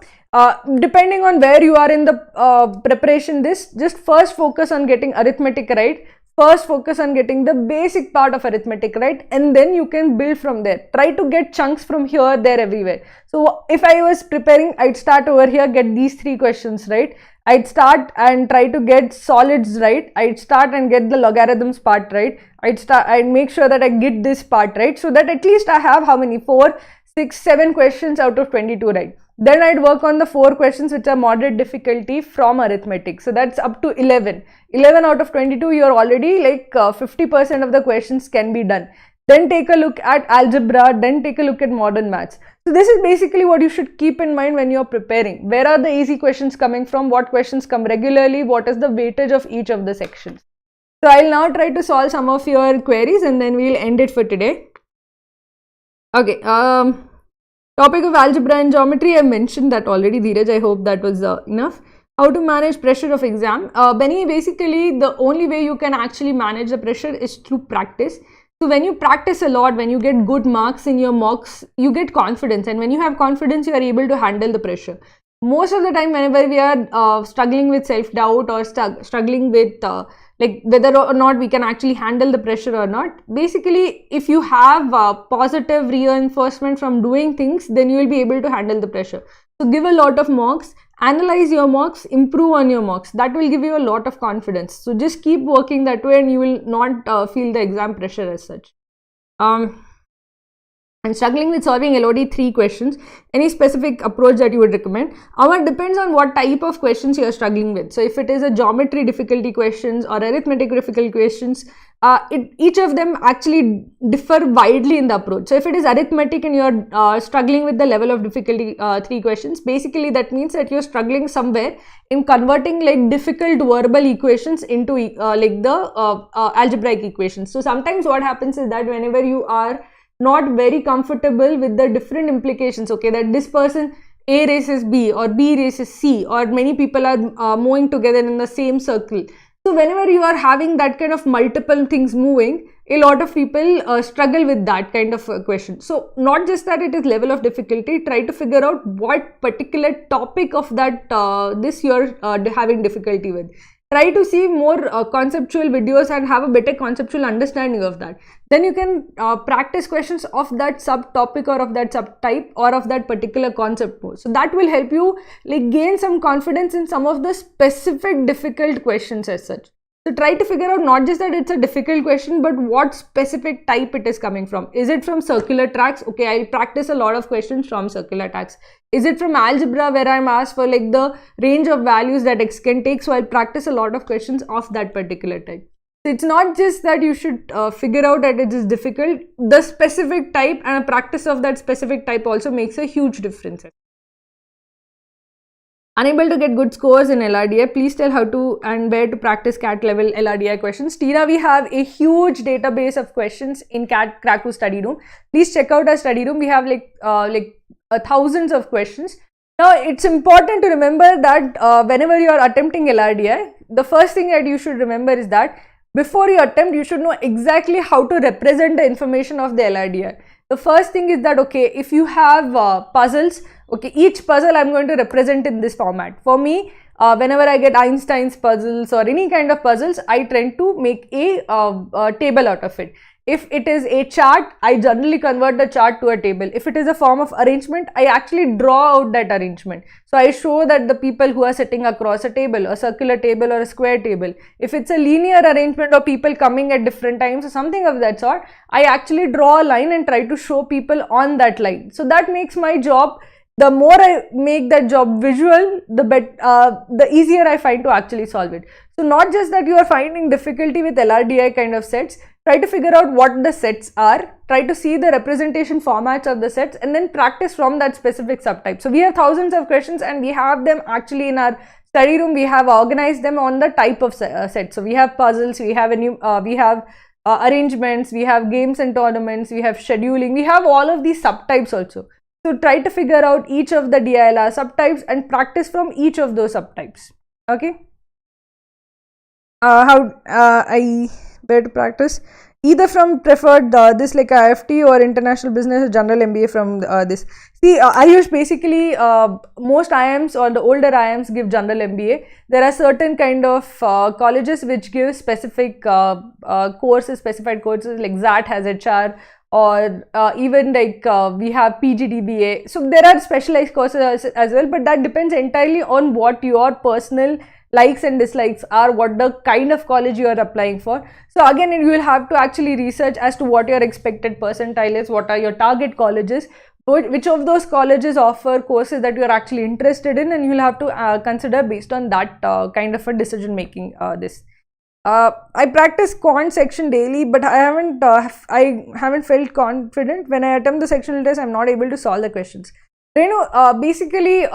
Depending on where you are in the preparation, just first focus on getting arithmetic right, first focus on getting the basic part of arithmetic right, and then you can build from there. Try to get chunks from here, there, everywhere. So if I was preparing, I'd start over here, get these 3 questions right. I'd start and try to get solids right. I'd start and get the logarithms part right. I'd make sure that I get this part right, so that at least I have how many, 4, 6, 7 questions out of 22 right. Then I'd work on the 4 questions which are moderate difficulty from arithmetic. So that's up to 11. 11 out of 22, you're already like 50% of the questions can be done. Then take a look at algebra, then take a look at modern maths. So this is basically what you should keep in mind when you're preparing. Where are the easy questions coming from? What questions come regularly? What is the weightage of each of the sections? So I'll now try to solve some of your queries and then we'll end it for today. Okay, topic of algebra and geometry, I mentioned that already, Dheeraj. I hope that was enough. How to manage pressure of exam. Benny, basically the only way you can actually manage the pressure is through practice. So when you practice a lot, when you get good marks in your mocks, you get confidence, and when you have confidence, you are able to handle the pressure. Most of the time, whenever we are struggling with self-doubt or struggling with like whether or not we can actually handle the pressure or not, basically if you have positive reinforcement from doing things, then you will be able to handle the pressure. So give a lot of mocks, analyze your mocks, improve on your mocks. That will give you a lot of confidence. So just keep working that way and you will not feel the exam pressure as such. And struggling with solving LOD 3 questions, any specific approach that you would recommend? It depends on what type of questions you are struggling with. So if it is a geometry difficulty questions or arithmetic difficult questions, each of them actually differ widely in the approach. So if it is arithmetic and you are struggling with the level of difficulty 3 questions, basically that means that you are struggling somewhere in converting like difficult verbal equations into like the algebraic equations. So sometimes what happens is that whenever you are not very comfortable with the different implications, okay, that this person A races B or B races C, or many people are moving together in the same circle. So whenever you are having that kind of multiple things moving, a lot of people struggle with that kind of question. So not just that it is level of difficulty, try to figure out what particular topic of that this you are having difficulty with. Try to see more conceptual videos and have a better conceptual understanding of that. Then you can practice questions of that subtopic or of that subtype or of that particular concept more. So that will help you like gain some confidence in some of the specific difficult questions as such. So try to figure out not just that it's a difficult question, but what specific type it is coming from. Is it from circular tracks? Okay, I'll practice a lot of questions from circular tracks. Is it from algebra where I'm asked for like the range of values that X can take? So I'll practice a lot of questions of that particular type. So it's not just that you should figure out that it is difficult. The specific type and a practice of that specific type also makes a huge difference. Unable to get good scores in LRDI, please tell how to and where to practice CAT level LRDI questions. Tina, we have a huge database of questions in CAT Krakow study room. Please check out our study room. We have like thousands of questions. Now, it's important to remember that whenever you are attempting LRDI, the first thing that you should remember is that before you attempt, you should know exactly how to represent the information of the LRDI. The first thing is that, okay, if you have puzzles, okay, each puzzle I'm going to represent in this format. For me, whenever I get Einstein's puzzles or any kind of puzzles, I tend to make a table out of it. If it is a chart, I generally convert the chart to a table. If it is a form of arrangement, I actually draw out that arrangement. So I show that the people who are sitting across a table, a circular table or a square table. If it's a linear arrangement or people coming at different times or something of that sort, I actually draw a line and try to show people on that line. So that makes my job, the more I make that job visual, the easier I find to actually solve it. So not just that you are finding difficulty with LRDI kind of sets, try to figure out what the sets are, try to see the representation formats of the sets and then practice from that specific subtype. So we have thousands of questions and we have them actually in our study room. We have organized them on the type of set. So we have puzzles, we have arrangements, we have games and tournaments, we have scheduling, we have all of these subtypes also. So try to figure out each of the DILR subtypes and practice from each of those subtypes. Okay. Where to practice? either from preferred this like IFT or international business or general MBA from this. See, Ayush, basically most IIMs or the older IIMs give general MBA. There are certain kind of colleges which give specific courses, specified courses, like ZAT has HR, or even like we have PGDBA. So there are specialized courses as well, but that depends entirely on what your personal likes and dislikes are, what the kind of college you are applying for. So again, you will have to actually research as to what your expected percentile is, what are your target colleges, which of those colleges offer courses that you are actually interested in, and you will have to consider based on that kind of a decision making this. I practice quant section daily, but I haven't felt confident when I attempt the sectional test. I'm not able to solve the questions. Basically,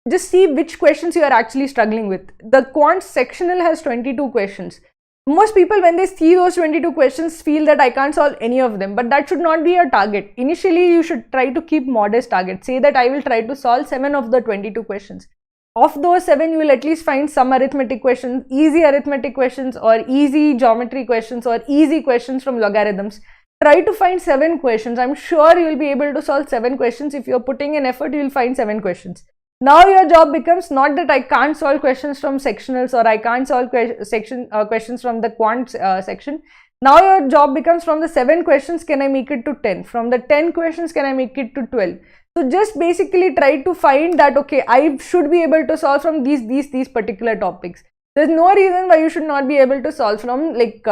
just see which questions you are actually struggling with. The quant sectional has 22 questions. Most people, when they see those 22 questions, feel that I can't solve any of them, but that should not be your target. Initially, you should try to keep modest targets. Say that I will try to solve 7 of the 22 questions. Of those 7, you will at least find some arithmetic questions, easy arithmetic questions, or easy geometry questions, or easy questions from logarithms. Try to find 7 questions. I'm sure you will be able to solve 7 questions. If you're putting in effort, you will find 7 questions. Now your job becomes not that I can't solve questions from sectionals, or I can't solve questions from the quant section. Now your job becomes, from the 7 questions, can I make it to 10? From the 10 questions, can I make it to 12? So just basically try to find that, okay, I should be able to solve from these particular topics. There's no reason why you should not be able to solve from like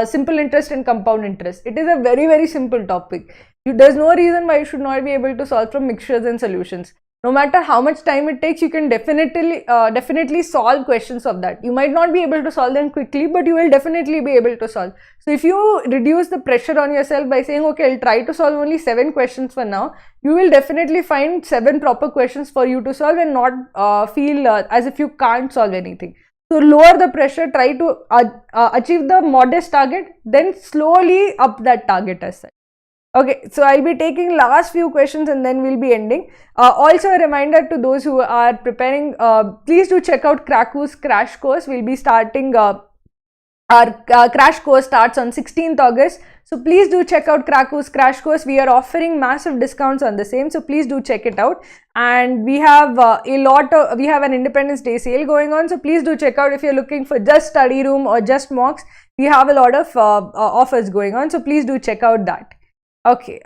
simple interest and compound interest. It is a very, very simple topic. There's no reason why you should not be able to solve from mixtures and solutions. No matter how much time it takes, you can definitely solve questions of that. You might not be able to solve them quickly, but you will definitely be able to solve. So if you reduce the pressure on yourself by saying, okay, I'll try to solve only 7 questions for now, you will definitely find 7 proper questions for you to solve and not feel as if you can't solve anything. So lower the pressure, try to achieve the modest target, then slowly up that target as such. Okay, so I'll be taking last few questions and then we'll be ending. Also a reminder to those who are preparing, please do check out Kraku's crash course. We'll be starting, our crash course starts on 16th August. So please do check out Kraku's crash course. We are offering massive discounts on the same. So please do check it out. And we have we have an Independence Day sale going on. So please do check out if you're looking for just study room or just mocks. We have a lot of offers going on. So please do check out that. Okay,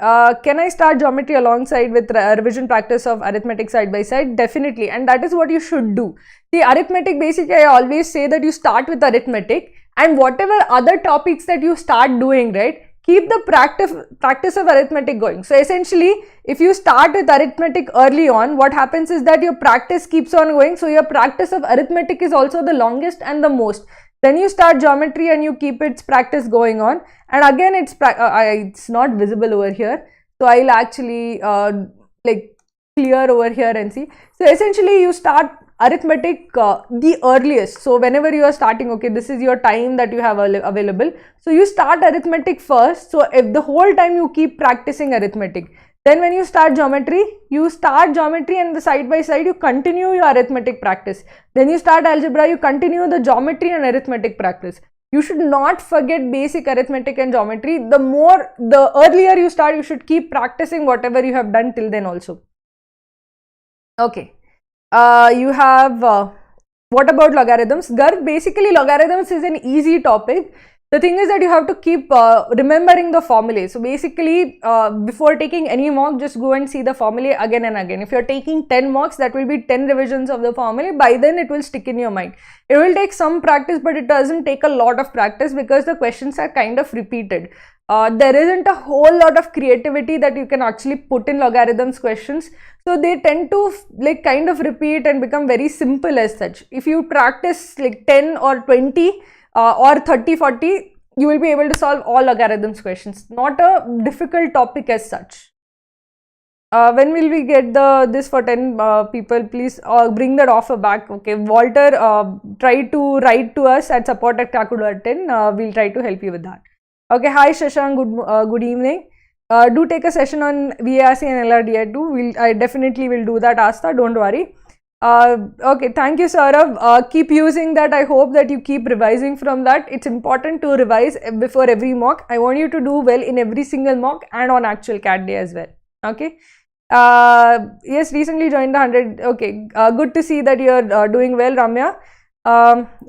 can I start geometry alongside with revision practice of arithmetic side by side? Definitely, and that is what you should do. The arithmetic, basically, I always say that you start with arithmetic, and whatever other topics that you start doing, right, keep the practice of arithmetic going. So essentially, if you start with arithmetic early on, what happens is that your practice keeps on going. So your practice of arithmetic is also the longest and the most. Then you start geometry and you keep its practice going on, and again it's not visible over here, so I'll actually like clear over here and see. So essentially you start arithmetic the earliest. So whenever you are starting, okay, this is your time that you have available, so you start arithmetic first. So if the whole time you keep practicing arithmetic, then when you start geometry and the side by side you continue your arithmetic practice. Then you start algebra, you continue the geometry and arithmetic practice. You should not forget basic arithmetic and geometry. The earlier you start, you should keep practicing whatever you have done till then also. Okay. You have, what about logarithms? Garv, basically logarithms is an easy topic. The thing is that you have to keep remembering the formulae. So basically, before taking any mock, just go and see the formulae again and again. If you're taking 10 mocks, that will be 10 revisions of the formulae. By then, it will stick in your mind. It will take some practice, but it doesn't take a lot of practice because the questions are kind of repeated. There isn't a whole lot of creativity that you can actually put in logarithms questions. So they tend to like kind of repeat and become very simple as such. If you practice like 10 or 20, or 30, 40, you will be able to solve all logarithms questions. Not a difficult topic as such. When will we get this for 10 people? Please bring that offer back. Okay, Walter, try to write to us at support@kraku.in. We'll try to help you with that. Okay, hi Shashank, good evening. Do take a session on VARC and LRDI too. I definitely will do that, Asta, don't worry. Okay, thank you, Saurav. Keep using that. I hope that you keep revising from that. It's important to revise before every mock. I want you to do well in every single mock and on actual CAT day as well. Okay. Yes, recently joined the 100. Okay, good to see that you're doing well, Ramya.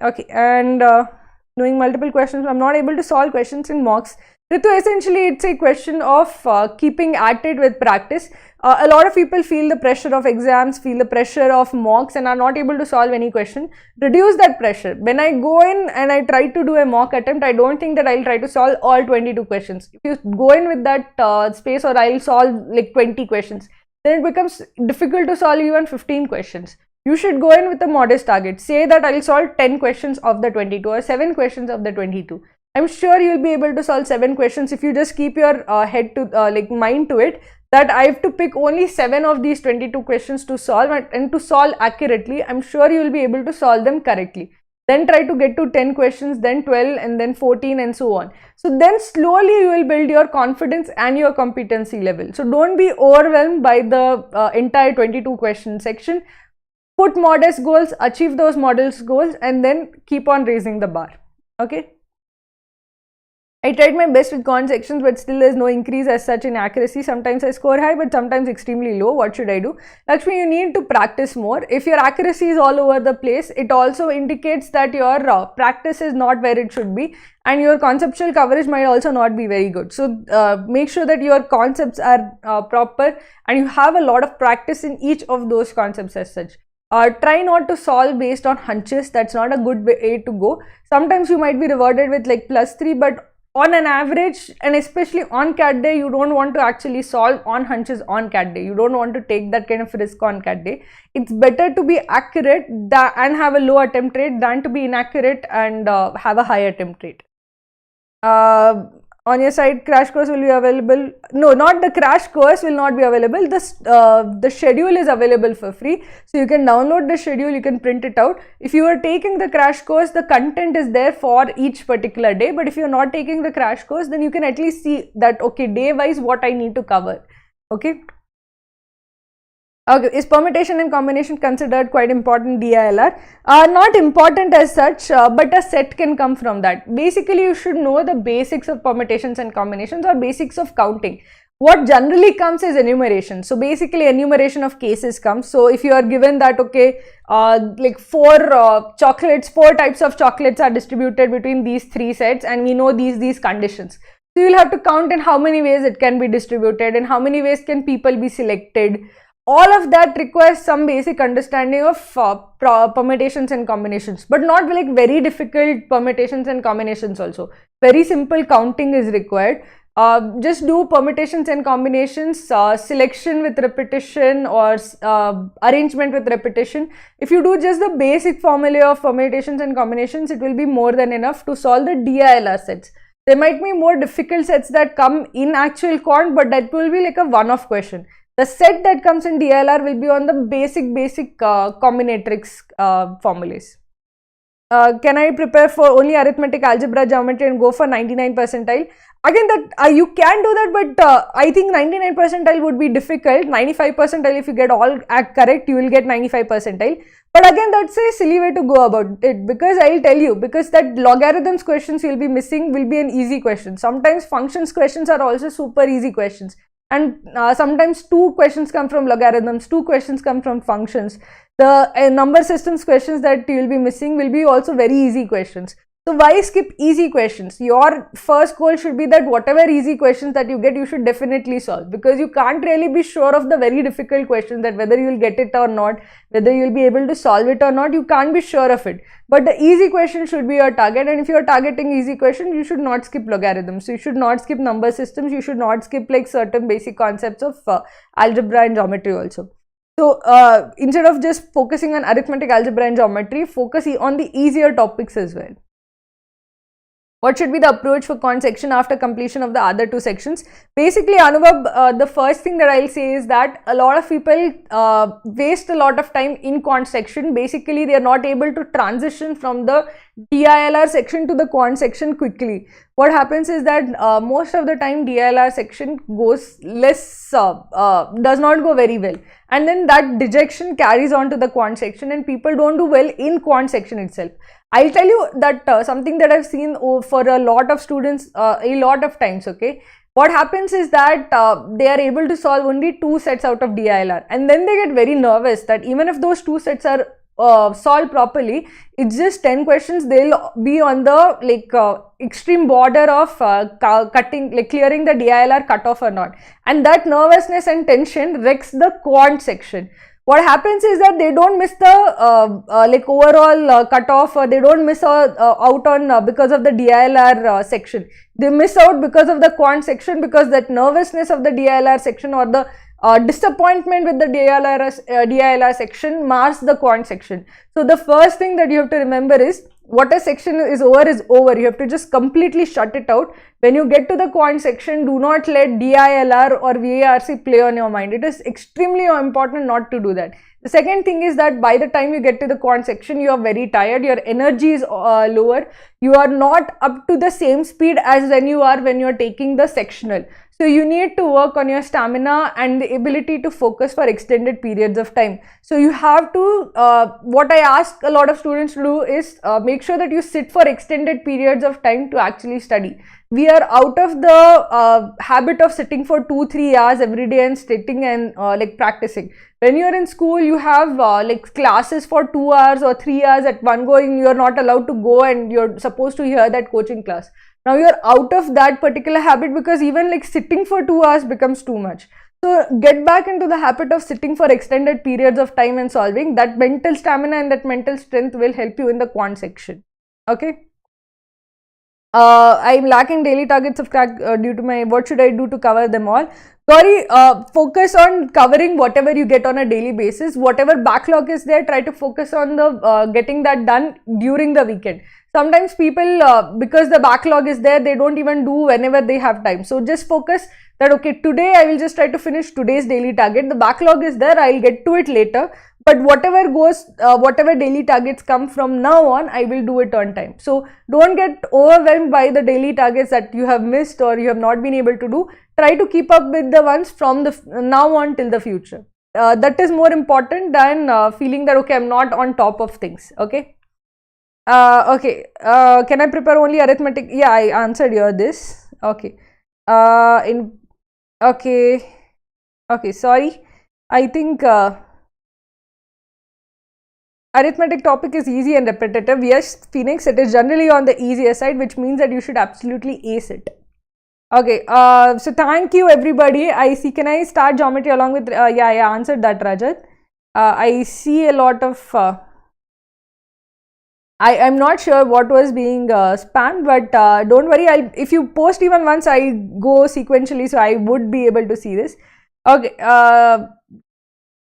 Okay, and doing multiple questions. I'm not able to solve questions in mocks. Ritu, essentially, it's a question of keeping at it with practice. A lot of people feel the pressure of exams, feel the pressure of mocks, and are not able to solve any question. Reduce that pressure. When I go in and I try to do a mock attempt, I don't think that I'll try to solve all 22 questions. If you go in with that space, or I'll solve like 20 questions, then it becomes difficult to solve even 15 questions. You should go in with a modest target. Say that I'll solve 10 questions of the 22 or 7 questions of the 22. I'm sure you'll be able to solve 7 questions if you just keep your head to mind to it, that I have to pick only 7 of these 22 questions to solve, and to solve accurately. I'm sure you will be able to solve them correctly. Then try to get to 10 questions, then 12, and then 14, and so on. So then slowly you will build your confidence and your competency level. So don't be overwhelmed by the entire 22 question section. Put modest goals, achieve those modest goals, and then keep on raising the bar. Okay. I tried my best with quant sections, but still there's no increase as such in accuracy. Sometimes I score high, but sometimes extremely low. What should I do? Lakshmi, you need to practice more. If your accuracy is all over the place, it also indicates that your practice is not where it should be, and your conceptual coverage might also not be very good. So make sure that your concepts are proper, and you have a lot of practice in each of those concepts as such. Try not to solve based on hunches. That's not a good way to go. Sometimes you might be rewarded with like +3, but on an average, and especially on CAT day, you don't want to actually solve on hunches on CAT day. You don't want to take that kind of risk on CAT day. It's better to be accurate and have a low attempt rate than to be inaccurate and have a high attempt rate. On your side, crash course will be available. No, not the crash course will not be available. The schedule is available for free. So you can download the schedule, you can print it out. If you are taking the crash course, the content is there for each particular day. But if you are not taking the crash course, then you can at least see that, okay, day wise what I need to cover. Okay. Okay, is permutation and combination considered quite important DILR? Not important as such, but a set can come from that. Basically, you should know the basics of permutations and combinations, or basics of counting. What generally comes is enumeration. So basically, enumeration of cases comes. So if you are given that, okay, like 4 chocolates, 4 types of chocolates are distributed between these 3 sets, and we know these conditions. So you'll have to count in how many ways it can be distributed, and how many ways can people be selected. All of that requires some basic understanding of permutations and combinations, but not like very difficult permutations and combinations also. Very simple counting is required. Just do permutations and combinations, selection with repetition, or arrangement with repetition. If you do just the basic formula of permutations and combinations, it will be more than enough to solve the DILR sets. There might be more difficult sets that come in actual quant, but that will be like a one-off question. The set that comes in DILR will be on the basic combinatorics formulas. Can I prepare for only arithmetic, algebra, geometry and go for 99 percentile? Again, that you can do that, but I think 99 percentile would be difficult. 95 percentile, if you get all correct, you will get 95 percentile. But again, that's a silly way to go about it, because I'll tell you, because that logarithms questions you'll be missing will be an easy question. Sometimes functions questions are also super easy questions. And sometimes 2 questions come from logarithms, 2 questions come from functions. The number systems questions that you will be missing will be also very easy questions. So why skip easy questions? Your first goal should be that whatever easy questions that you get, you should definitely solve, because you can't really be sure of the very difficult questions, that whether you will get it or not, whether you will be able to solve it or not, you can't be sure of it. But the easy question should be your target, and if you are targeting easy questions, you should not skip logarithms. So you should not skip number systems, you should not skip like certain basic concepts of algebra and geometry also. So instead of just focusing on arithmetic, algebra and geometry, focus on the easier topics as well. What should be the approach for quant section after completion of the other 2 sections? Basically, Anubhav, the first thing that I'll say is that a lot of people waste a lot of time in quant section. Basically, they are not able to transition from the DILR section to the quant section quickly. What happens is that most of the time DILR section goes less, does not go very well, and then that dejection carries on to the quant section and people don't do well in quant section itself. I'll tell you that something that I've seen for a lot of students a lot of times, okay. What happens is that they are able to solve only 2 sets out of DILR, and then they get very nervous that even if those 2 sets are solved properly, it's just 10 questions, they'll be on the extreme border of clearing the DILR cutoff or not, and that nervousness and tension wrecks the quant section. What happens is that they don't miss the overall cutoff, or they don't miss out on because of the DILR section. They miss out because of the quant section, because that nervousness of the DILR section or the disappointment with the DILR section mars the quant section. So the first thing that you have to remember is, what a section is over. You have to just completely shut it out. When you get to the quant section, do not let DILR or VARC play on your mind. It is extremely important not to do that. The second thing is that by the time you get to the quant section, you are very tired, your energy is lower, you are not up to the same speed as when you are taking the sectional. So you need to work on your stamina and the ability to focus for extended periods of time. So you have to, what I ask a lot of students to do is make sure that you sit for extended periods of time to actually study. We are out of the habit of sitting for 2-3 hours every day and sitting and practicing. When you are in school, you have classes for 2 hours or 3 hours at one go, and you are not allowed to go and you're supposed to hear that coaching class. Now you're out of that particular habit, because even sitting for 2 hours becomes too much. So get back into the habit of sitting for extended periods of time and solving. That mental stamina and that mental strength will help you in the quant section. Okay. I'm lacking daily targets of crack due to my, what should I do to cover them all? Gauri, focus on covering whatever you get on a daily basis. Whatever backlog is there, try to focus on the getting that done during the weekend. Sometimes people, because the backlog is there, they don't even do whenever they have time. So just focus that, okay, today I will just try to finish today's daily target. The backlog is there, I'll get to it later. But whatever goes, whatever daily targets come from now on, I will do it on time. So don't get overwhelmed by the daily targets that you have missed or you have not been able to do. Try to keep up with the ones from the now on till the future. That is more important than feeling that, okay, I'm not on top of things. Okay. Okay. Can I prepare only arithmetic? Yeah, I answered your this. Okay. Okay. Okay. Sorry. I think arithmetic topic is easy and repetitive. Yes, Phoenix, it is generally on the easier side, which means that you should absolutely ace it. Okay, so thank you everybody. I see, can I start geometry along with, yeah, I answered that, Rajat. I see a lot of, I'm not sure what was being spammed, but don't worry, if you post even once, I go sequentially, so I would be able to see this. Okay,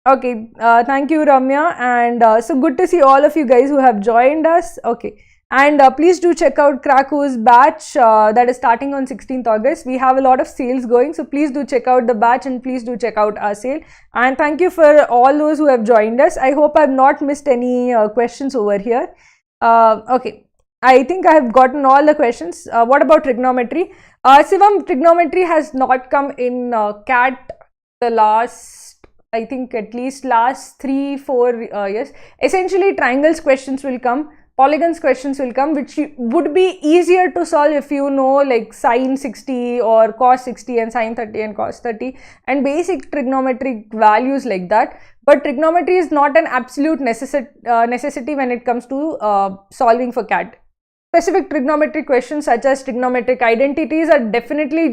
okay, thank you Ramya, and so good to see all of you guys who have joined us. Okay, and please do check out Kraku's batch that is starting on 16th August. We have a lot of sales going, so please do check out the batch and please do check out our sale. And thank you for all those who have joined us. I hope I've not missed any questions over here. Okay, I think I have gotten all the questions. What about trigonometry? Sivam, trigonometry has not come in CAT the last, I think at least last 3-4 years. Essentially, triangles questions will come, polygons questions will come, which would be easier to solve if you know like sine 60 or cos 60 and sine 30 and cos 30 and basic trigonometric values like that. But trigonometry is not an absolute necessity when it comes to solving for CAT. Specific trigonometric questions such as trigonometric identities are definitely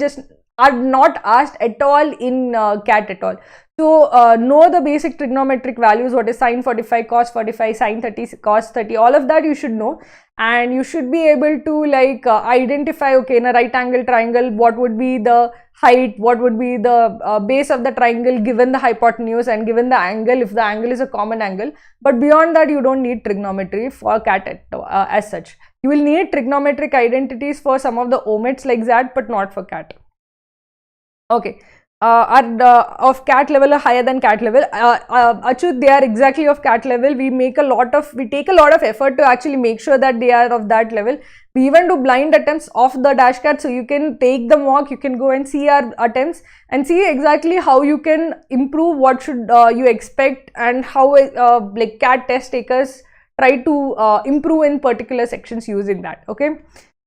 are not asked at all in CAT at all. So know the basic trigonometric values, what is sine 45, cos 45, sine 30, cos 30, all of that you should know, and you should be able to like identify, okay, in a right angle triangle, what would be the height, what would be the base of the triangle given the hypotenuse and given the angle, if the angle is a common angle. But beyond that, you don't need trigonometry for CAT as such. You will need trigonometric identities for some of the omits like that, but not for CAT. Okay. are of CAT level or higher than CAT level. Achut, they are exactly of CAT level. We take a lot of effort to actually make sure that they are of that level. We even do blind attempts of the dash CAT, so you can take the mock, you can go and see our attempts and see exactly how you can improve, what should you expect, and how like CAT test takers try to improve in particular sections using that. Okay.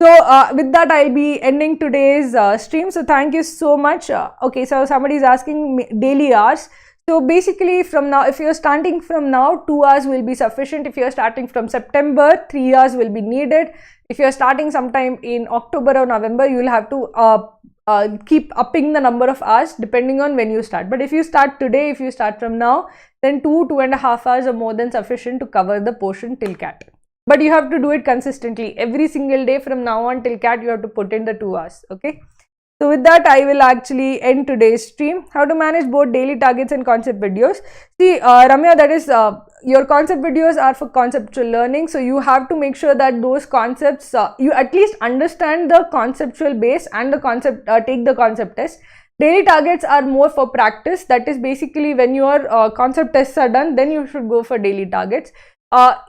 So with that, I'll be ending today's stream. So thank you so much. Okay, so somebody is asking me daily hours. So basically from now, if you're starting from now, 2 hours will be sufficient. If you're starting from September, 3 hours will be needed. If you're starting sometime in October or November, you will have to keep upping the number of hours depending on when you start. But if you start today, if you start from now, then 2.5 hours are more than sufficient to cover the portion till CAT. But you have to do it consistently. Every single day from now on till CAT, you have to put in the 2 hours. Okay. So with that, I will actually end today's stream. How to manage both daily targets and concept videos. See, Ramya, that is your concept videos are for conceptual learning. So you have to make sure that those concepts, you at least understand the conceptual base and the concept, take the concept test. Daily targets are more for practice. That is basically when your concept tests are done, then you should go for daily targets.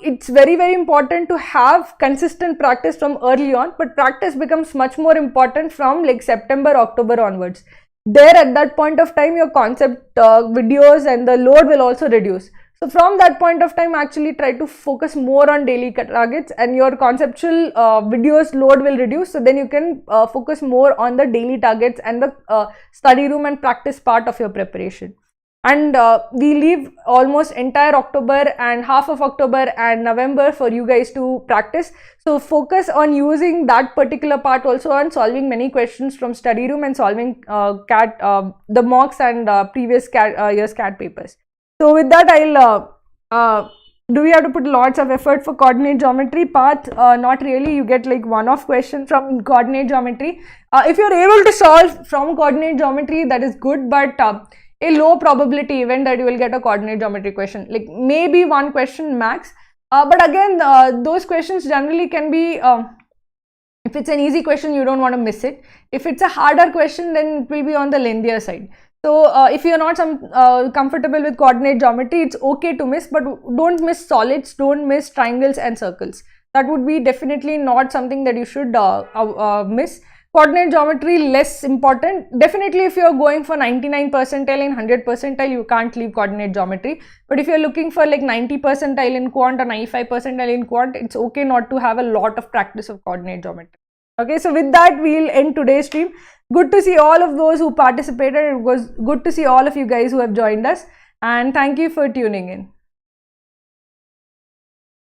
It's very, very important to have consistent practice from early on, but practice becomes much more important from like September, October onwards. There at that point of time, your concept videos and the load will also reduce. So from that point of time, actually try to focus more on daily targets, and your conceptual videos load will reduce. So then you can focus more on the daily targets and the study room and practice part of your preparation. And we leave almost entire October and half of October and November for you guys to practice. So focus on using that particular part also on solving many questions from study room and solving the mocks and previous year's CAT papers. So with that, I'll do we have to put lots of effort for coordinate geometry path? Not really. You get like one-off question from coordinate geometry. If you're able to solve from coordinate geometry, that is good, but a low probability event that you will get a coordinate geometry question, like maybe one question max. But again, those questions generally can be, if it's an easy question, you don't want to miss it. If it's a harder question, then it will be on the lengthier side. So if you're not comfortable with coordinate geometry, it's okay to miss, but don't miss solids, don't miss triangles and circles. That would be definitely not something that you should miss. Coordinate geometry less important. Definitely if you're going for 99 percentile in 100 percentile, you can't leave coordinate geometry. But if you're looking for like 90 percentile in quant or 95 percentile in quant, it's okay not to have a lot of practice of coordinate geometry. Okay, so with that, we'll end today's stream. Good to see all of those who participated. It was good to see all of you guys who have joined us. And thank you for tuning in.